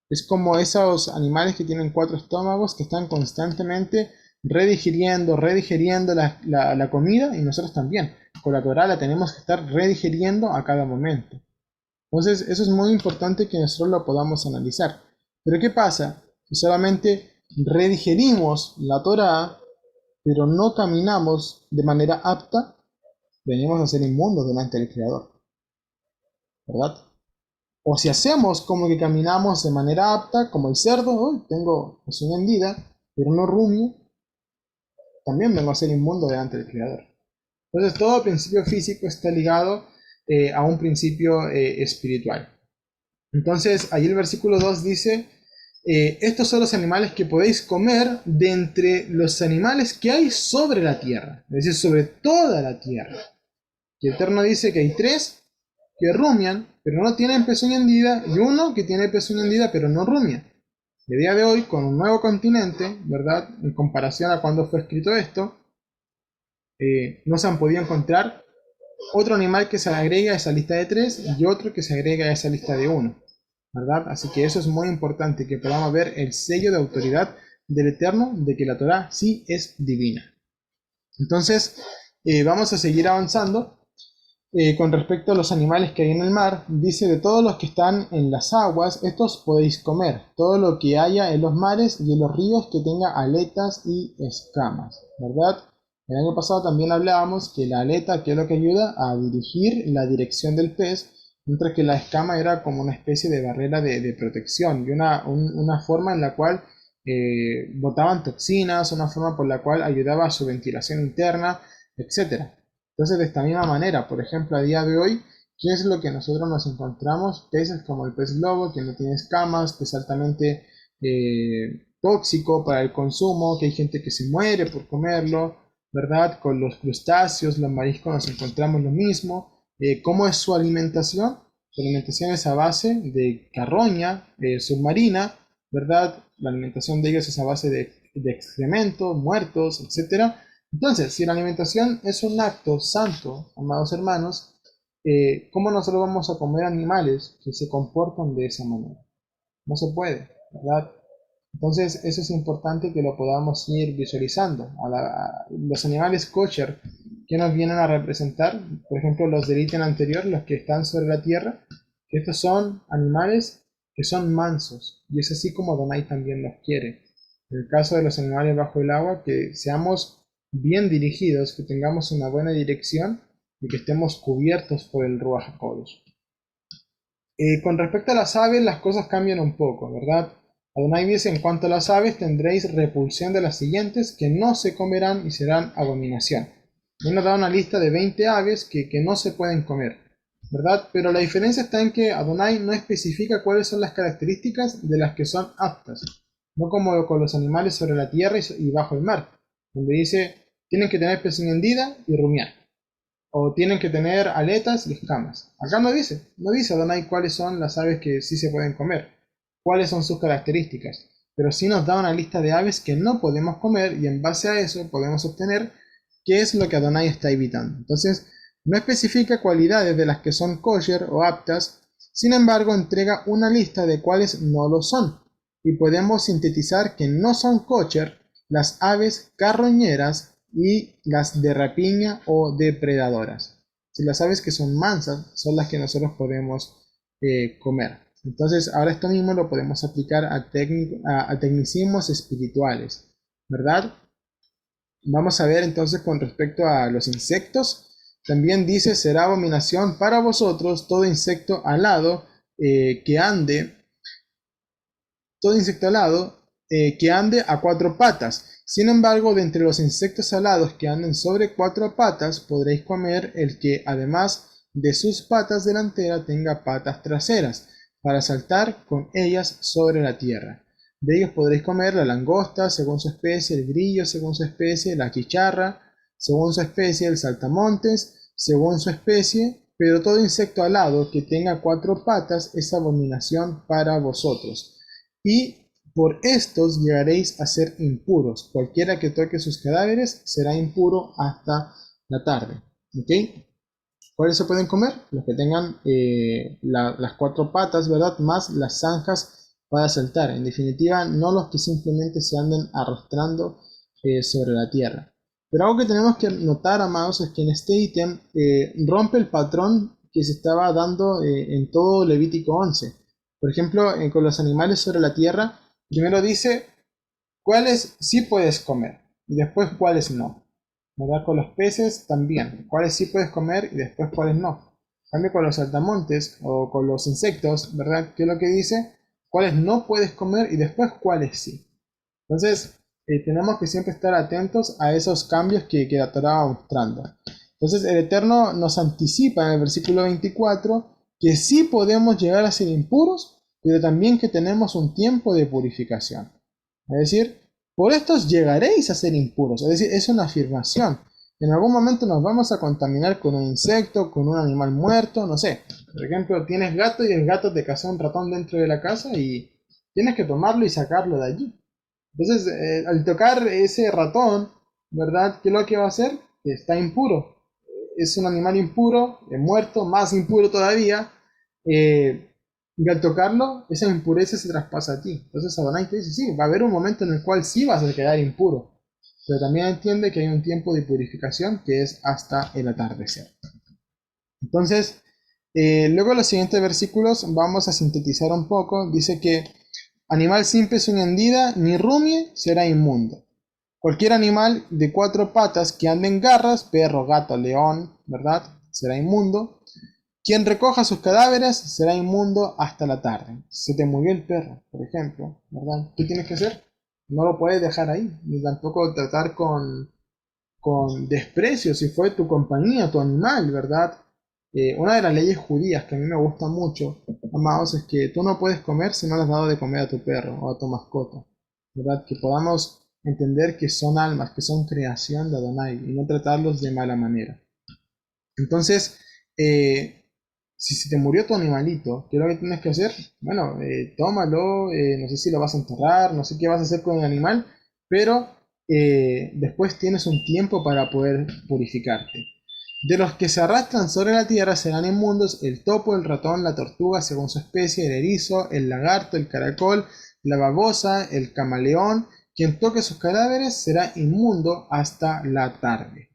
Es como esos animales que tienen 4 estómagos que están constantemente redigiriendo la comida, y nosotros también. Con la Torah la tenemos que estar redigiriendo a cada momento. Entonces eso es muy importante que nosotros lo podamos analizar. Pero ¿qué pasa? Si solamente redigerimos la Torah, pero no caminamos de manera apta, venimos a ser inmundos delante del Creador, ¿verdad? O si hacemos como que caminamos de manera apta, como el cerdo, hoy tengo pezuña hendida, pero no rumio, también vengo a ser inmundo delante del Creador. Entonces todo principio físico está ligado a un principio espiritual. Entonces ahí el versículo 2 dice, estos son los animales que podéis comer de entre los animales que hay sobre la tierra, es decir, sobre toda la tierra. Y el Eterno dice que hay 3 que rumian, pero no tienen pezuña hendida, y uno que tiene pezuña hendida, pero no rumia. El día de hoy, con un nuevo continente, ¿verdad? En comparación a cuando fue escrito esto, no se han podido encontrar otro animal que se agregue a esa lista de 3 y otro que se agregue a esa lista de 1, ¿verdad? Así que eso es muy importante, que podamos ver el sello de autoridad del Eterno de que la Torá sí es divina. Entonces, vamos a seguir avanzando. Con respecto a los animales que hay en el mar, dice: de todos los que están en las aguas, estos podéis comer, todo lo que haya en los mares y en los ríos que tenga aletas y escamas, ¿verdad? El año pasado también hablábamos que la aleta, que es lo que ayuda a dirigir la dirección del pez, mientras que la escama era como una especie de barrera de protección y una forma en la cual botaban toxinas, una forma por la cual ayudaba a su ventilación interna, etcétera. Entonces, de esta misma manera, por ejemplo, a día de hoy, ¿qué es lo que nosotros nos encontramos? Peces como el pez globo, que no tiene escamas, que es altamente tóxico para el consumo, que hay gente que se muere por comerlo, ¿verdad? Con los crustáceos, los mariscos nos encontramos lo mismo. ¿Cómo es su alimentación? Su alimentación es a base de carroña submarina, ¿verdad? La alimentación de ellos es a base de excremento, muertos, etcétera. Entonces, si la alimentación es un acto santo, amados hermanos, ¿cómo nosotros vamos a comer animales que se comportan de esa manera? No se puede, ¿verdad? Entonces, eso es importante que lo podamos ir visualizando. Los animales kosher que nos vienen a representar, por ejemplo, los del ítem anterior, los que están sobre la tierra, que estos son animales que son mansos, y es así como Adonai también los quiere. En el caso de los animales bajo el agua, que seamos bien dirigidos, que tengamos una buena dirección y que estemos cubiertos por el Ruach HaKodesh. Con respecto a las aves, las cosas cambian un poco, ¿verdad? Adonai dice: en cuanto a las aves, tendréis repulsión de las siguientes, que no se comerán y serán abominación. Y nos da una lista de 20 aves que no se pueden comer, ¿verdad? Pero la diferencia está en que Adonai no especifica cuáles son las características de las que son aptas, no como con los animales sobre la tierra y bajo el mar, donde dice: tienen que tener pezón hendida y rumiar, o tienen que tener aletas y escamas. Acá no dice Adonai cuáles son las aves que sí se pueden comer, cuáles son sus características, pero sí nos da una lista de aves que no podemos comer, y en base a eso podemos obtener qué es lo que Adonai está evitando. Entonces, no especifica cualidades de las que son kosher o aptas, sin embargo entrega una lista de cuáles no lo son, y podemos sintetizar que no son kosher las aves carroñeras y las de rapiña o depredadoras. Si las aves que son mansas son las que nosotros podemos comer. Entonces, ahora esto mismo lo podemos aplicar a tecnicismos espirituales, ¿verdad? Vamos a ver entonces con respecto a los insectos. También dice: será abominación para vosotros todo insecto alado que ande a 4 patas. Sin embargo, de entre los insectos alados que anden sobre 4 patas, podréis comer el que, además de sus patas delanteras, tenga patas traseras, para saltar con ellas sobre la tierra. De ellos podréis comer la langosta, según su especie, el grillo, según su especie, la chicharra, según su especie, el saltamontes, según su especie, pero todo insecto alado que tenga 4 patas es abominación para vosotros. Y por estos llegaréis a ser impuros. Cualquiera que toque sus cadáveres será impuro hasta la tarde. ¿Ok? ¿Cuáles se pueden comer? Los que tengan las 4 patas, ¿verdad? Más las zanjas para saltar. En definitiva, no los que simplemente se anden arrastrando sobre la tierra. Pero algo que tenemos que notar, amados, es que en este ítem rompe el patrón que se estaba dando en todo Levítico 11. Por ejemplo, con los animales sobre la tierra, primero dice cuáles sí puedes comer y después cuáles no, ¿verdad? Con los peces también, cuáles sí puedes comer y después cuáles no. En cambio, con los saltamontes o con los insectos, ¿verdad? ¿Qué es lo que dice? Cuáles no puedes comer y después cuáles sí. Entonces, tenemos que siempre estar atentos a esos cambios que la Torá va mostrando. Entonces, el Eterno nos anticipa en el versículo 24 que sí podemos llegar a ser impuros, pero también que tenemos un tiempo de purificación. Es decir, por estos llegaréis a ser impuros. Es decir, es una afirmación. En algún momento nos vamos a contaminar con un insecto, con un animal muerto, no sé. Por ejemplo, tienes gato y el gato te cazó un ratón dentro de la casa y tienes que tomarlo y sacarlo de allí. Entonces, al tocar ese ratón, ¿verdad? ¿Qué es lo que va a hacer? Que está impuro. Es un animal impuro, muerto, más impuro todavía. Y al tocarlo, esa impureza se traspasa a ti. Entonces Adonai te dice, sí, va a haber un momento en el cual sí vas a quedar impuro. Pero también entiende que hay un tiempo de purificación que es hasta el atardecer. Entonces, luego en los siguientes versículos vamos a sintetizar un poco. Dice que animal simple sin hendida ni rumie será inmundo. Cualquier animal de 4 patas que ande en garras, perro, gato, león, ¿verdad? Será inmundo. Quien recoja sus cadáveres será inmundo hasta la tarde. Se te murió el perro, por ejemplo, ¿verdad? ¿Qué tienes que hacer? No lo puedes dejar ahí, ni tampoco tratar con desprecio si fue tu compañía, tu animal, ¿verdad? Una de las leyes judías que a mí me gusta mucho, amados, es que tú no puedes comer si no le has dado de comer a tu perro o a tu mascota, ¿verdad? Que podamos entender que son almas, que son creación de Adonai y no tratarlos de mala manera. Entonces, si se te murió tu animalito, ¿qué es lo que tienes que hacer? Bueno, tómalo, no sé si lo vas a enterrar, no sé qué vas a hacer con el animal, pero después tienes un tiempo para poder purificarte. De los que se arrastran sobre la tierra serán inmundos el topo, el ratón, la tortuga según su especie, el erizo, el lagarto, el caracol, la babosa, el camaleón. Quien toque sus cadáveres será inmundo hasta la tarde.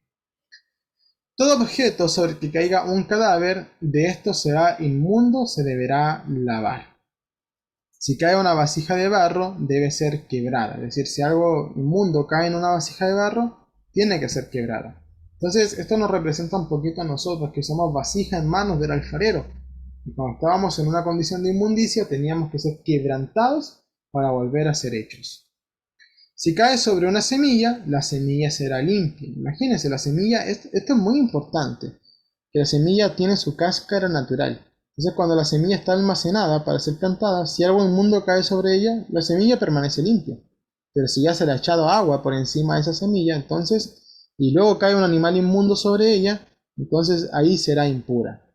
Todo objeto sobre el que caiga un cadáver de estos será inmundo, se deberá lavar. Si cae una vasija de barro, debe ser quebrada. Es decir, si algo inmundo cae en una vasija de barro, tiene que ser quebrada. Entonces, esto nos representa un poquito a nosotros, que somos vasija en manos del alfarero. Y cuando estábamos en una condición de inmundicia, teníamos que ser quebrantados para volver a ser hechos. Si cae sobre una semilla, la semilla será limpia. Imagínense, la semilla, esto es muy importante, que la semilla tiene su cáscara natural. Entonces cuando la semilla está almacenada para ser plantada, si algo inmundo cae sobre ella, la semilla permanece limpia. Pero si ya se le ha echado agua por encima de esa semilla, entonces, y luego cae un animal inmundo sobre ella, entonces ahí será impura.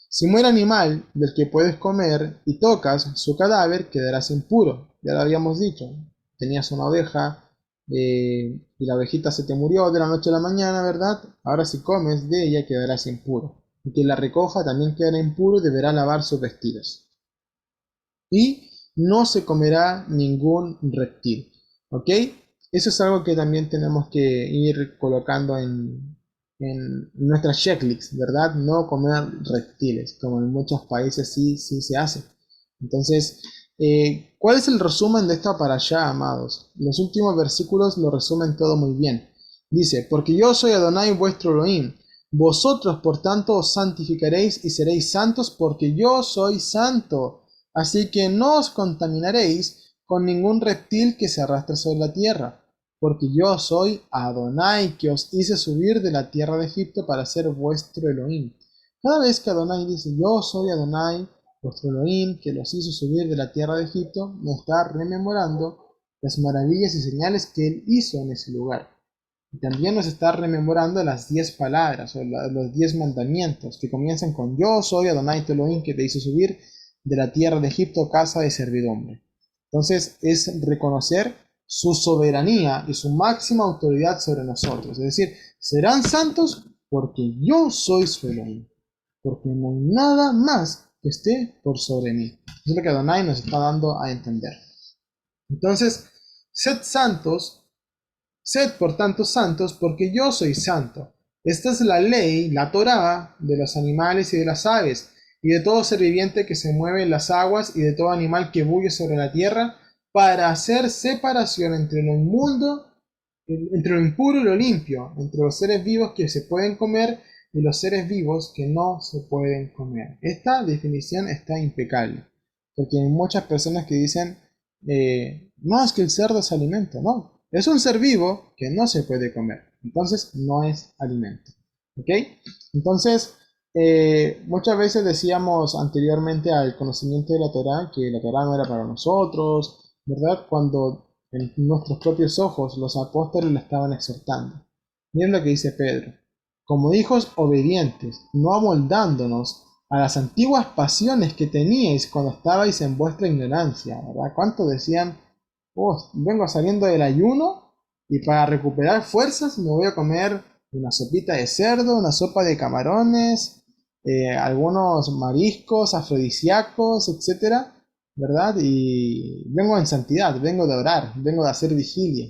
Si muere animal del que puedes comer y tocas su cadáver, quedarás impuro. Ya lo habíamos dicho. Tenías una oveja y la ovejita se te murió de la noche a la mañana, ¿verdad? Ahora si comes de ella quedarás impuro. Y quien la recoja también quedará impuro y deberá lavar sus vestidos. Y no se comerá ningún reptil. ¿Ok? Eso es algo que también tenemos que ir colocando en nuestra checklist, ¿verdad? No comer reptiles, como en muchos países sí se hace. Entonces, ¿cuál es el resumen de esta parashá, amados? Los últimos versículos lo resumen todo muy bien. Dice, porque yo soy Adonai vuestro Elohim, vosotros por tanto os santificaréis y seréis santos porque yo soy santo. Así que no os contaminaréis con ningún reptil que se arrastre sobre la tierra, porque yo soy Adonai que os hice subir de la tierra de Egipto para ser vuestro Elohim. Cada vez que Adonai dice yo soy Adonai, vuestro Elohim, que los hizo subir de la tierra de Egipto, me está rememorando las maravillas y señales que él hizo en ese lugar. Y también nos está rememorando las 10 palabras o los 10 mandamientos que comienzan con yo soy Adonai tu Elohim que te hizo subir de la tierra de Egipto, casa de servidumbre. Entonces es reconocer su soberanía y su máxima autoridad sobre nosotros. Es decir, serán santos porque yo soy su Elohim, porque no hay nada más que esté por sobre mí. Es lo que Adonai nos está dando a entender. Entonces, sed santos, sed por tanto santos, porque yo soy santo. Esta es la ley, la Torá, de los animales y de las aves, y de todo ser viviente que se mueve en las aguas, y de todo animal que bulle sobre la tierra, para hacer separación entre lo inmundo, entre lo impuro y lo limpio, entre los seres vivos que se pueden comer y los seres vivos que no se pueden comer. Esta definición está impecable, porque hay muchas personas que dicen, no, es que el cerdo es alimento. No, es un ser vivo que no se puede comer, entonces no es alimento. ¿Ok? Entonces, muchas veces decíamos anteriormente al conocimiento de la Torá que la Torá no era para nosotros, ¿verdad? Cuando en nuestros propios ojos los apóstoles la estaban exhortando. Miren lo que dice Pedro. Como hijos obedientes, no amoldándonos a las antiguas pasiones que teníais cuando estabais en vuestra ignorancia, ¿verdad? ¿Cuántos decían, oh, vengo saliendo del ayuno y para recuperar fuerzas me voy a comer una sopita de cerdo, una sopa de camarones, algunos mariscos, afrodisíacos, etcétera, ¿verdad? Y vengo en santidad, vengo de orar, vengo de hacer vigilia,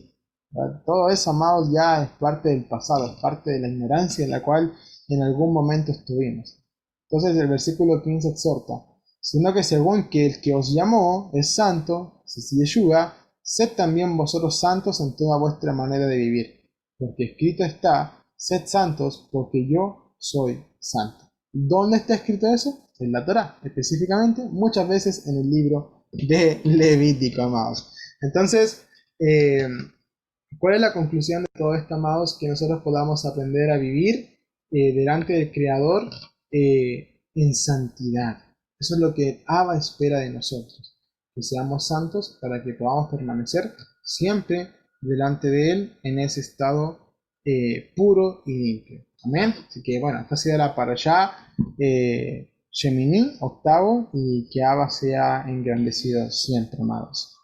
¿verdad? Todo eso, amados, ya es parte del pasado, es parte de la ignorancia en la cual en algún momento estuvimos. Entonces el versículo 15 exhorta, sino que según que el que os llamó es santo, es Yeshua, sed también vosotros santos en toda vuestra manera de vivir, porque escrito está, sed santos porque yo soy santo. ¿Dónde está escrito eso? En la Torá, específicamente, muchas veces en el libro de Levítico, amados. Entonces, ¿cuál es la conclusión de todo esto, amados? Que nosotros podamos aprender a vivir delante del Creador en santidad. Eso es lo que Abba espera de nosotros, que seamos santos para que podamos permanecer siempre delante de Él en ese estado puro y limpio. Amén. Así que bueno, esta ha sido la parashá Shemini, octavo, y que Abba sea engrandecido siempre, amados.